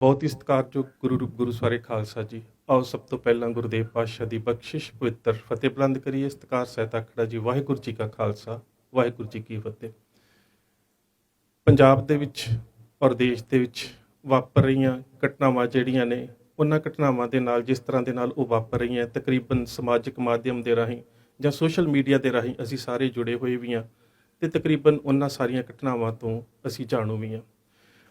ਬਹੁਤ ਹੀ ਸਤਿਕਾਰਯੋਗ ਗੁਰੂ ਰੂਪ ਗੁਰੂ ਸਵਾਰੇ ਖਾਲਸਾ ਜੀ। ਆਓ ਸਭ ਤੋਂ ਪਹਿਲਾਂ ਗੁਰਦੇਵ ਪਾਤਸ਼ਾਹ ਦੀ ਬਖਸ਼ਿਸ਼ ਪਵਿੱਤਰ ਫਤਿਹ ਬੁਲੰਦ ਕਰੀਏ। ਸਤਿਕਾਰ ਸਹਿਤ ਆਖੜਾ ਜੀ, ਵਾਹਿਗੁਰੂ ਜੀ ਕਾ ਖਾਲਸਾ, ਵਾਹਿਗੁਰੂ ਜੀ ਕੀ ਫਤਿਹ। ਪੰਜਾਬ ਦੇ ਵਿੱਚ ਔਰ ਦੇਸ਼ ਦੇ ਵਿੱਚ ਵਾਪਰ ਰਹੀਆਂ ਘਟਨਾਵਾਂ ਜਿਹੜੀਆਂ ਨੇ, ਉਹਨਾਂ ਘਟਨਾਵਾਂ ਦੇ ਨਾਲ ਜਿਸ ਤਰ੍ਹਾਂ ਦੇ ਨਾਲ ਉਹ ਵਾਪਰ ਰਹੀਆਂ, ਤਕਰੀਬਨ ਸਮਾਜਿਕ ਮਾਧਿਅਮ ਦੇ ਰਾਹੀਂ ਜਾਂ ਸੋਸ਼ਲ ਮੀਡੀਆ ਦੇ ਰਾਹੀਂ ਅਸੀਂ ਸਾਰੇ ਜੁੜੇ ਹੋਏ ਵੀ ਹਾਂ ਅਤੇ ਤਕਰੀਬਨ ਉਹਨਾਂ ਸਾਰੀਆਂ ਘਟਨਾਵਾਂ ਤੋਂ ਅਸੀਂ ਜਾਣੂ ਵੀ ਹਾਂ।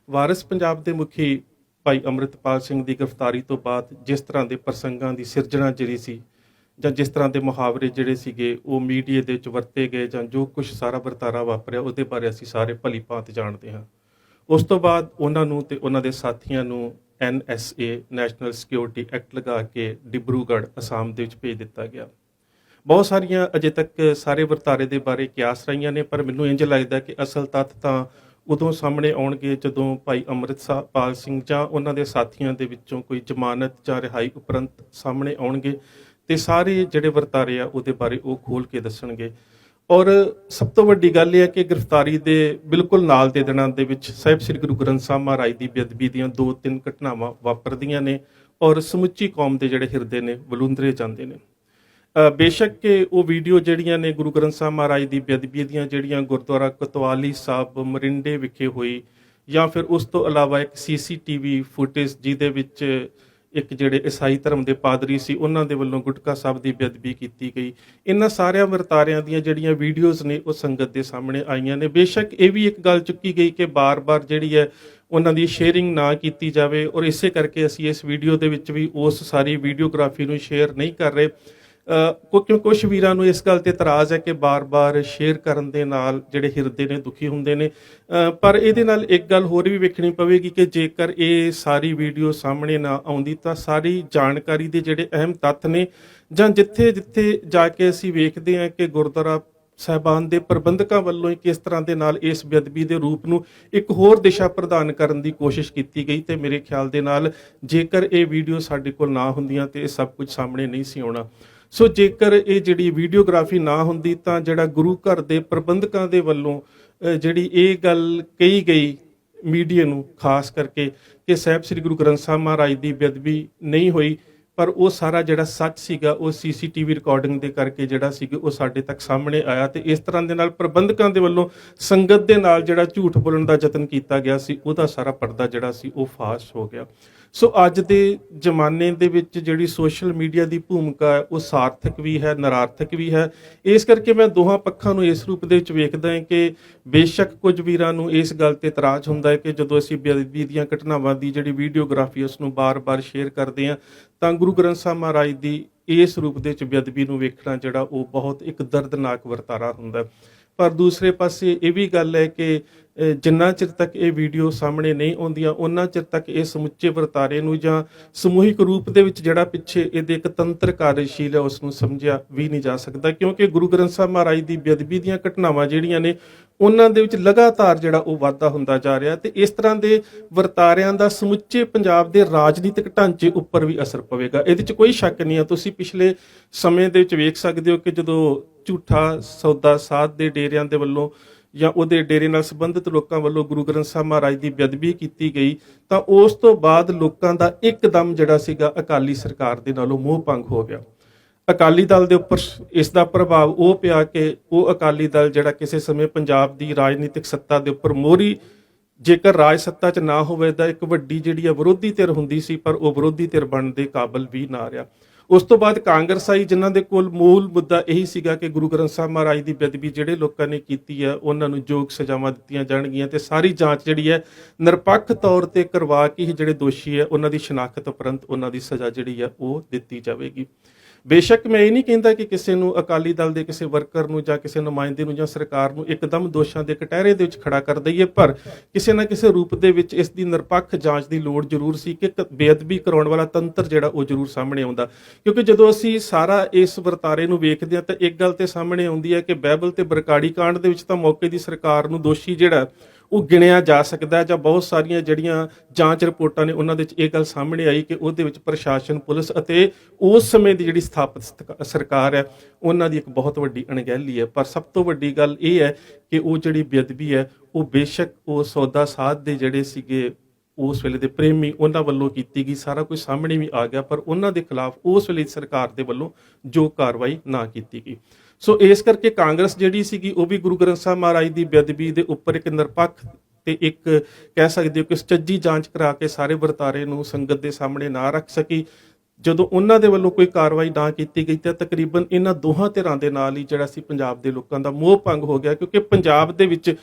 ਵਾਰਿਸ ਪੰਜਾਬ ਦੇ ਮੁਖੀ ਭਾਈ ਅੰਮ੍ਰਿਤਪਾਲ ਸਿੰਘ ਦੀ ਗ੍ਰਿਫਤਾਰੀ ਤੋਂ ਬਾਅਦ ਜਿਸ ਤਰ੍ਹਾਂ ਦੇ ਪ੍ਰਸੰਗਾਂ ਦੀ ਸਿਰਜਣਾ ਜਿਹੜੀ ਸੀ, ਜਾਂ ਜਿਸ ਤਰ੍ਹਾਂ ਦੇ ਮੁਹਾਵਰੇ ਜਿਹੜੇ ਸੀਗੇ ਉਹ ਮੀਡੀਆ ਦੇ ਵਿੱਚ ਵਰਤੇ ਗਏ, ਜਾਂ ਜੋ ਕੁਝ ਸਾਰਾ ਵਰਤਾਰਾ ਵਾਪਰਿਆ ਉਹਦੇ ਬਾਰੇ ਅਸੀਂ ਸਾਰੇ ਭਲੀ ਭਾਂਤ ਜਾਣਦੇ ਹਾਂ। ਉਸ ਤੋਂ ਬਾਅਦ ਉਹਨਾਂ ਨੂੰ ਅਤੇ ਉਹਨਾਂ ਦੇ ਸਾਥੀਆਂ ਨੂੰ NSA ਨੈਸ਼ਨਲ ਸਿਕਿਉਰਿਟੀ ਐਕਟ ਲਗਾ ਕੇ ਡਿਬਰੂਗੜ੍ਹ ਅਸਾਮ ਦੇ ਵਿੱਚ ਭੇਜ ਦਿੱਤਾ ਗਿਆ। ਬਹੁਤ ਸਾਰੀਆਂ ਅਜੇ ਤੱਕ ਸਾਰੇ ਵਰਤਾਰੇ ਦੇ ਬਾਰੇ ਕਿਆਸ ਰਹੀਆਂ ਨੇ, ਪਰ ਮੈਨੂੰ ਇੰਝ ਲੱਗਦਾ ਕਿ ਅਸਲ ਤੱਥ ਤਾਂ ਉਦੋਂ ਸਾਹਮਣੇ ਆਉਣਗੇ ਜਦੋਂ ਭਾਈ ਅੰਮ੍ਰਿਤਪਾਲ ਸਿੰਘ ਜਾਂ ਉਹਨਾਂ ਦੇ ਸਾਥੀਆਂ ਦੇ ਵਿੱਚੋਂ ਕੋਈ ਜ਼ਮਾਨਤ ਜਾਂ ਰਿਹਾਈ ਉਪਰੰਤ ਸਾਹਮਣੇ ਆਉਣਗੇ ਅਤੇ ਸਾਰੇ ਜਿਹੜੇ ਵਰਤਾਰੇ ਆ ਉਹਦੇ ਬਾਰੇ ਉਹ ਖੋਲ੍ਹ ਕੇ ਦੱਸਣਗੇ। ਔਰ ਸਭ ਤੋਂ ਵੱਡੀ ਗੱਲ ਇਹ ਹੈ ਕਿ ਗ੍ਰਿਫਤਾਰੀ ਦੇ ਬਿਲਕੁਲ ਨਾਲ ਦੇ ਦਿਨਾਂ ਦੇ ਵਿੱਚ ਸਾਹਿਬ ਸ੍ਰੀ ਗੁਰੂ ਗ੍ਰੰਥ ਸਾਹਿਬ ਮਹਾਰਾਜ ਦੀ ਬੇਅਦਬੀ ਦੀਆਂ 2-3 ਘਟਨਾਵਾਂ ਵਾਪਰਦੀਆਂ ਨੇ ਔਰ ਸਮੁੱਚੀ ਕੌਮ ਦੇ ਜਿਹੜੇ ਹਿਰਦੇ ਨੇ ਵਲੂੰਦਰੇ ਜਾਂਦੇ ਨੇ। ਬੇਸ਼ੱਕ ਕਿ ਉਹ ਵੀਡੀਓ ਜਿਹੜੀਆਂ ਨੇ ਗੁਰੂ ਗ੍ਰੰਥ ਸਾਹਿਬ ਮਹਾਰਾਜ ਦੀ ਬੇਅਦਬੀ ਦੀਆਂ ਜਿਹੜੀਆਂ ਗੁਰਦੁਆਰਾ ਕੋਤਵਾਲੀ ਸਾਹਿਬ ਮਰਿੰਡੇ ਵਿਖੇ ਹੋਈ, ਜਾਂ ਫਿਰ ਉਸ ਤੋਂ ਇਲਾਵਾ ਇੱਕ CCTV ਫੁਟੇਜ ਜਿਹਦੇ ਵਿੱਚ ਇੱਕ ਜਿਹੜੇ ਈਸਾਈ ਧਰਮ ਦੇ ਪਾਦਰੀ ਸੀ ਉਹਨਾਂ ਦੇ ਵੱਲੋਂ ਗੁਟਕਾ ਸਾਹਿਬ ਦੀ ਬੇਅਦਬੀ ਕੀਤੀ ਗਈ, ਇਹਨਾਂ ਸਾਰਿਆਂ ਵਰਤਾਰਿਆਂ ਦੀਆਂ ਜਿਹੜੀਆਂ ਵੀਡੀਓਜ਼ ਨੇ ਉਹ ਸੰਗਤ ਦੇ ਸਾਹਮਣੇ ਆਈਆਂ ਨੇ। ਬੇਸ਼ੱਕ ਇਹ ਵੀ ਇੱਕ ਗੱਲ ਚੁੱਕੀ ਗਈ ਕਿ ਬਾਰ-ਬਾਰ ਜਿਹੜੀ ਹੈ ਉਹਨਾਂ ਦੀ ਸ਼ੇਅਰਿੰਗ ਨਾ ਕੀਤੀ ਜਾਵੇ, ਔਰ ਇਸੇ ਕਰਕੇ ਅਸੀਂ ਇਸ ਵੀਡੀਓ ਦੇ ਵਿੱਚ ਵੀ ਉਸ ਸਾਰੀ ਵੀਡੀਓਗ੍ਰਾਫੀ ਨੂੰ ਸ਼ੇਅਰ ਨਹੀਂ ਕਰ ਰਹੇ, ਕਿਉਂਕਿ ਕੁਝ ਵੀਰਾਂ ਨੂੰ ਇਸ ਗੱਲ 'ਤੇ ਇਤਰਾਜ਼ ਹੈ ਕਿ ਬਾਰ-ਬਾਰ ਸ਼ੇਅਰ ਕਰਨ ਦੇ ਨਾਲ ਜਿਹੜੇ ਹਿਰਦੇ ਨੇ ਦੁਖੀ ਹੁੰਦੇ ਨੇ। ਪਰ ਇਹਦੇ ਨਾਲ ਇੱਕ ਗੱਲ ਹੋਰ ਵੀ ਵੇਖਣੀ ਪਵੇਗੀ ਕਿ ਜੇਕਰ ਇਹ ਸਾਰੀ ਵੀਡੀਓ ਸਾਹਮਣੇ ਨਾ ਆਉਂਦੀ ਤਾਂ ਸਾਰੀ ਜਾਣਕਾਰੀ ਦੇ ਜਿਹੜੇ ਅਹਿਮ ਤੱਥ ਨੇ, ਜਾਂ ਜਿੱਥੇ ਜਾ ਕੇ ਅਸੀਂ ਵੇਖਦੇ ਹਾਂ ਕਿ ਗੁਰਦੁਆਰਾ ਸਾਹਿਬਾਨ ਦੇ ਪ੍ਰਬੰਧਕਾਂ ਵੱਲੋਂ ਕਿਸ ਤਰ੍ਹਾਂ ਦੇ ਨਾਲ ਇਸ ਬੇਅਦਬੀ ਦੇ ਰੂਪ ਨੂੰ ਇੱਕ ਹੋਰ ਦਿਸ਼ਾ ਪ੍ਰਦਾਨ ਕਰਨ ਦੀ ਕੋਸ਼ਿਸ਼ ਕੀਤੀ ਗਈ, ਤੇ ਮੇਰੇ ਖਿਆਲ ਦੇ ਨਾਲ ਜੇਕਰ ਇਹ ਵੀਡੀਓ ਸਾਡੇ ਕੋਲ ਨਾ ਹੁੰਦੀਆਂ ਤੇ ਇਹ ਸਭ ਕੁਝ ਸਾਹਮਣੇ ਨਹੀਂ ਸੀ ਆਉਣਾ। ਸੋ ਜੇਕਰ ਇਹ ਜਿਹੜੀ ਵੀਡੀਓਗ੍ਰਾਫੀ ਨਾ ਹੁੰਦੀ ਤਾਂ ਜਿਹੜਾ ਗੁਰੂ ਘਰ ਦੇ ਪ੍ਰਬੰਧਕਾਂ ਦੇ ਵੱਲੋਂ ਜਿਹੜੀ ਇਹ ਗੱਲ ਕਹੀ ਗਈ ਮੀਡੀਆ ਨੂੰ ਖਾਸ ਕਰਕੇ ਕਿ ਸਾਹਿਬ ਸ੍ਰੀ ਗੁਰੂ ਗ੍ਰੰਥ ਸਾਹਿਬ ਮਹਾਰਾਜ ਦੀ ਬੇਅਦਬੀ ਨਹੀਂ ਹੋਈ, ਪਰ ਉਹ ਸਾਰਾ ਜਿਹੜਾ ਸੱਚ ਸੀਗਾ ਉਹ CCTV ਰਿਕਾਰਡਿੰਗ ਦੇ ਕਰਕੇ ਜਿਹੜਾ ਸੀਗਾ ਉਹ ਸਾਡੇ ਤੱਕ ਸਾਹਮਣੇ ਆਇਆ, ਤੇ ਇਸ ਤਰ੍ਹਾਂ ਦੇ ਨਾਲ ਪ੍ਰਬੰਧਕਾਂ ਦੇ ਵੱਲੋਂ ਸੰਗਤ ਦੇ ਨਾਲ ਜਿਹੜਾ ਝੂਠ ਬੋਲਣ ਦਾ ਯਤਨ ਕੀਤਾ ਗਿਆ ਸੀ ਉਹਦਾ ਸਾਰਾ ਪਰਦਾ ਜਿਹੜਾ ਸੀ ਉਹ ਫਾਸ਼ ਹੋ ਗਿਆ। ਸੋ ਅੱਜ ਦੇ ਜ਼ਮਾਨੇ ਦੇ ਵਿੱਚ ਜਿਹੜੀ ਸੋਸ਼ਲ ਮੀਡੀਆ ਦੀ ਭੂਮਿਕਾ ਹੈ ਉਹ ਸਾਰਥਕ ਵੀ ਹੈ, ਨਰਾਰਥਕ ਵੀ ਹੈ। ਇਸ ਕਰਕੇ ਮੈਂ ਦੋਹਾਂ ਪੱਖਾਂ ਨੂੰ ਇਸ ਰੂਪ ਦੇ ਵਿੱਚ ਵੇਖਦਾ ਹਾਂ ਕਿ ਬੇਸ਼ੱਕ ਕੁਝ ਵੀਰਾਂ ਨੂੰ ਇਸ ਗੱਲ 'ਤੇ ਇਤਰਾਜ਼ ਹੁੰਦਾ ਹੈ ਕਿ ਜਦੋਂ ਅਸੀਂ ਬੇਅਦਬੀ ਦੀਆਂ ਘਟਨਾਵਾਂ ਦੀ ਜਿਹੜੀ ਵੀਡੀਓਗ੍ਰਾਫੀ ਉਸ ਨੂੰ ਬਾਰ-ਬਾਰ ਸ਼ੇਅਰ ਕਰਦੇ ਹਾਂ ਤਾਂ ਗੁਰੂ ਗ੍ਰੰਥ ਸਾਹਿਬ ਮਹਾਰਾਜ ਦੀ ਇਸ ਰੂਪ ਦੇ ਵਿੱਚ ਬੇਅਦਬੀ ਨੂੰ ਵੇਖਣਾ ਜਿਹੜਾ ਉਹ ਬਹੁਤ ਇੱਕ ਦਰਦਨਾਕ ਵਰਤਾਰਾ ਹੁੰਦਾ। ਪਰ ਦੂਸਰੇ ਪਾਸੇ ਇਹ ਵੀ ਗੱਲ ਹੈ ਕਿ ਜਿੰਨਾ ਚਿਰ ਤੱਕ ਇਹ ਵੀਡੀਓ ਸਾਹਮਣੇ ਨਹੀਂ ਆਉਂਦੀਆਂ ਉਹਨਾਂ ਚਿਰ ਤੱਕ ਇਹ ਸਮੁੱਚੇ ਵਰਤਾਰੇ ਨੂੰ ਜਾਂ ਸਮੂਹਿਕ ਰੂਪ ਦੇ ਵਿੱਚ ਜਿਹੜਾ ਪਿੱਛੇ ਇਹਦੇ ਇੱਕ ਤੰਤਰ ਕਾਰਜਸ਼ੀਲ ਹੈ ਉਸ ਨੂੰ ਸਮਝਿਆ ਵੀ ਨਹੀਂ ਜਾ ਸਕਦਾ, ਕਿਉਂਕਿ ਗੁਰੂ ਗ੍ਰੰਥ ਸਾਹਿਬ ਮਹਾਰਾਜ ਦੀ ਬੇਅਦਬੀ ਦੀਆਂ ਘਟਨਾਵਾਂ ਜਿਹੜੀਆਂ ਨੇ ਉਹਨਾਂ ਦੇ ਵਿੱਚ ਲਗਾਤਾਰ ਜਿਹੜਾ ਉਹ ਵਾਧਾ ਹੁੰਦਾ ਜਾ ਰਿਹਾ, ਤੇ ਇਸ ਤਰ੍ਹਾਂ ਦੇ ਵਰਤਾਰਿਆਂ ਦਾ ਸਮੁੱਚੇ ਪੰਜਾਬ ਦੇ ਰਾਜਨੀਤਿਕ ਢਾਂਚੇ ਉੱਪਰ ਵੀ ਅਸਰ ਪਵੇਗਾ। ਇਹਦੇ 'ਚ ਕੋਈ ਸ਼ੱਕ ਨਹੀਂ ਹੈ। ਤੁਸੀਂ ਪਿਛਲੇ ਸਮੇਂ ਦੇ ਵਿੱਚ ਵੇਖ ਸਕਦੇ ਹੋ ਕਿ ਜਦੋਂ ਝੂਠਾ ਸੌਦਾ ਸਾਧ ਦੇ ਡੇਰਿਆਂ ਦੇ ਵੱਲੋਂ ਜਾਂ ਉਹਦੇ ਡੇਰੇ ਨਾਲ ਸੰਬੰਧਿਤ ਲੋਕਾਂ ਵੱਲੋਂ ਗੁਰੂ ਗ੍ਰੰਥ ਸਾਹਿਬ ਮਹਾਰਾਜ ਦੀ ਬੇਅਦਬੀ ਕੀਤੀ ਗਈ ਤਾਂ ਉਸ ਤੋਂ ਬਾਅਦ ਲੋਕਾਂ ਦਾ ਇੱਕਦਮ ਜਿਹੜਾ ਸੀਗਾ ਅਕਾਲੀ ਸਰਕਾਰ ਦੇ ਨਾਲੋਂ ਮੋਹ ਭੰਗ ਹੋ ਗਿਆ। ਅਕਾਲੀ ਦਲ ਦੇ ਉੱਪਰ ਇਸ ਦਾ ਪ੍ਰਭਾਵ ਉਹ ਪਿਆ ਕਿ ਉਹ ਅਕਾਲੀ ਦਲ ਜਿਹੜਾ ਕਿਸੇ ਸਮੇਂ ਪੰਜਾਬ ਦੀ ਰਾਜਨੀਤਿਕ ਸੱਤਾ ਦੇ ਉੱਪਰ ਮੋਹਰੀ, ਜੇਕਰ ਰਾਜ ਸੱਤਾ 'ਚ ਨਾ ਹੋਵੇ ਤਾਂ ਇੱਕ ਵੱਡੀ ਜਿਹੜੀ ਆ ਵਿਰੋਧੀ ਧਿਰ ਹੁੰਦੀ ਸੀ, ਪਰ ਉਹ ਵਿਰੋਧੀ ਧਿਰ ਬਣਨ ਦੇ ਕਾਬਲ ਵੀ ਨਾ ਰਿਹਾ। ਉਸ ਤੋਂ ਬਾਅਦ ਕਾਂਗਰਸ ਆਈ, ਜਿਨ੍ਹਾਂ ਦੇ ਕੋਲ ਮੂਲ ਮੁੱਦਾ ਇਹੀ ਸੀਗਾ ਕਿ ਗੁਰੂ ਗ੍ਰੰਥ ਸਾਹਿਬ ਮਹਾਰਾਜ ਦੀ ਬੇਅਦਬੀ ਜਿਹੜੇ ਲੋਕਾਂ ਨੇ ਕੀਤੀ ਹੈ ਉਹਨਾਂ ਨੂੰ ਯੋਗ ਸਜ਼ਾਵਾਂ ਦਿੱਤੀਆਂ ਜਾਣਗੀਆਂ, ਤੇ ਸਾਰੀ ਜਾਂਚ ਜਿਹੜੀ ਹੈ ਨਿਰਪੱਖ ਤੌਰ 'ਤੇ ਕਰਵਾ ਕੇ ਹੀ ਜਿਹੜੇ ਦੋਸ਼ੀ ਹੈ ਉਹਨਾਂ ਦੀ ਸ਼ਨਾਖਤ ਉਪਰੰਤ ਉਹਨਾਂ ਦੀ ਸਜ਼ਾ ਜਿਹੜੀ ਹੈ ਉਹ ਦਿੱਤੀ ਜਾਵੇਗੀ। ਬੇਸ਼ੱਕ ਮੈਂ ਇਹ ਨਹੀਂ ਕਹਿੰਦਾ ਕਿ ਕਿਸੇ ਨੂੰ ਅਕਾਲੀ ਦਲ ਦੇ ਕਿਸੇ ਵਰਕਰ ਨੂੰ ਜਾਂ ਕਿਸੇ ਨੁਮਾਇੰਦੇ ਨੂੰ ਜਾਂ ਸਰਕਾਰ ਨੂੰ ਇੱਕਦਮ ਦੋਸ਼ਾਂ ਦੇ ਕਟਹਿਰੇ ਦੇ ਵਿੱਚ ਖੜਾ ਕਰ ਦਈਏ, ਪਰ ਕਿਸੇ ਨਾ ਕਿਸੇ ਰੂਪ ਦੇ ਵਿੱਚ ਇਸ ਦੀ ਨਿਰਪੱਖ ਜਾਂਚ ਦੀ ਲੋੜ ਜ਼ਰੂਰ ਸੀ ਕਿ ਬੇਅਦਬੀ ਕਰਾਉਣ ਵਾਲਾ ਤੰਤਰ ਜਿਹੜਾ ਉਹ ਜ਼ਰੂਰ ਸਾਹਮਣੇ ਆਉਂਦਾ। ਕਿਉਂਕਿ ਜਦੋਂ ਅਸੀਂ ਸਾਰਾ ਇਸ ਵਰਤਾਰੇ ਨੂੰ ਵੇਖਦੇ ਹਾਂ ਤਾਂ ਇੱਕ ਗੱਲ ਤੇ ਸਾਹਮਣੇ ਆਉਂਦੀ ਹੈ ਕਿ ਬਾਈਬਲ ਤੇ ਬਰਕਾੜੀ ਕਾਂਡ ਦੇ ਵਿੱਚ ਤਾਂ ਮੌਕੇ ਦੀ ਸਰਕਾਰ ਨੂੰ ਦੋਸ਼ੀ ਜਿਹੜਾ ਉਹ ਗਿਣਿਆ ਜਾ ਸਕਦਾ, ਜਾਂ ਬਹੁਤ ਸਾਰੀਆਂ ਜਿਹੜੀਆਂ ਜਾਂਚ ਰਿਪੋਰਟਾਂ ਨੇ ਉਹਨਾਂ ਦੇ ਵਿੱਚ ਇਹ ਗੱਲ ਸਾਹਮਣੇ ਆਈ ਕਿ ਉਹਦੇ ਵਿੱਚ ਪ੍ਰਸ਼ਾਸਨ, ਪੁਲਿਸ ਅਤੇ ਉਸ ਸਮੇਂ ਦੀ ਜਿਹੜੀ ਸਥਾਪਿਤ ਸਰਕਾਰ ਹੈ ਉਹਨਾਂ ਦੀ ਇੱਕ ਬਹੁਤ ਵੱਡੀ ਅਣਗਹਿਲੀ ਹੈ। ਪਰ ਸਭ ਤੋਂ ਵੱਡੀ ਗੱਲ ਇਹ ਹੈ ਕਿ ਉਹ ਜਿਹੜੀ ਬੇਅਦਬੀ ਹੈ ਉਹ ਬੇਸ਼ੱਕ ਉਹ ਸੌਦਾ ਸਾਧ ਦੇ ਜਿਹੜੇ ਸੀਗੇ ਉਸ ਵੇਲੇ ਦੇ ਪ੍ਰੇਮੀ ਉਹਨਾਂ ਵੱਲੋਂ ਕੀਤੀ ਗਈ, ਸਾਰਾ ਕੁਝ ਸਾਹਮਣੇ ਵੀ ਆ ਗਿਆ, ਪਰ ਉਹਨਾਂ ਦੇ ਖਿਲਾਫ ਉਸ ਵੇਲੇ ਸਰਕਾਰ ਦੇ ਵੱਲੋਂ ਜੋ ਕਾਰਵਾਈ ਨਾ ਕੀਤੀ ਗਈ। ਸੋ ਇਸ ਕਰਕੇ ਕਾਂਗਰਸ ਜਿਹੜੀ ਸੀਗੀ ਉਹ ਵੀ ਗੁਰੂ ਗ੍ਰੰਥ ਸਾਹਿਬ ਮਹਾਰਾਜ ਦੀ ਬੇਅਦਬੀ ਦੇ ਉੱਪਰ ਇੱਕ ਨਿਰਪੱਖ ਤੇ ਇੱਕ ਕਹਿ ਸਕਦੇ ਹੋ ਕਿ ਸੁਚੱਜੀ ਜਾਂਚ ਕਰਾ ਕੇ ਸਾਰੇ ਵਰਤਾਰੇ ਨੂੰ ਸੰਗਤ ਦੇ ਸਾਹਮਣੇ ਨਾ ਰੱਖ ਸਕੀ। ਜਦੋਂ ਉਹਨਾਂ ਦੇ ਵੱਲੋਂ ਕੋਈ ਕਾਰਵਾਈ ਨਾ ਕੀਤੀ ਗਈ ਤਾਂ ਤਕਰੀਬਨ ਇਹਨਾਂ ਦੋਹਾਂ ਧਿਰਾਂ ਦੇ ਨਾਲ ਹੀ ਜਿਹੜਾ ਸੀ ਪੰਜਾਬ ਦੇ ਲੋਕਾਂ ਦਾ ਮੋਹ ਭੰਗ ਹੋ ਗਿਆ, ਕਿਉਂਕਿ ਪੰਜਾਬ ਦੇ ਵਿੱਚ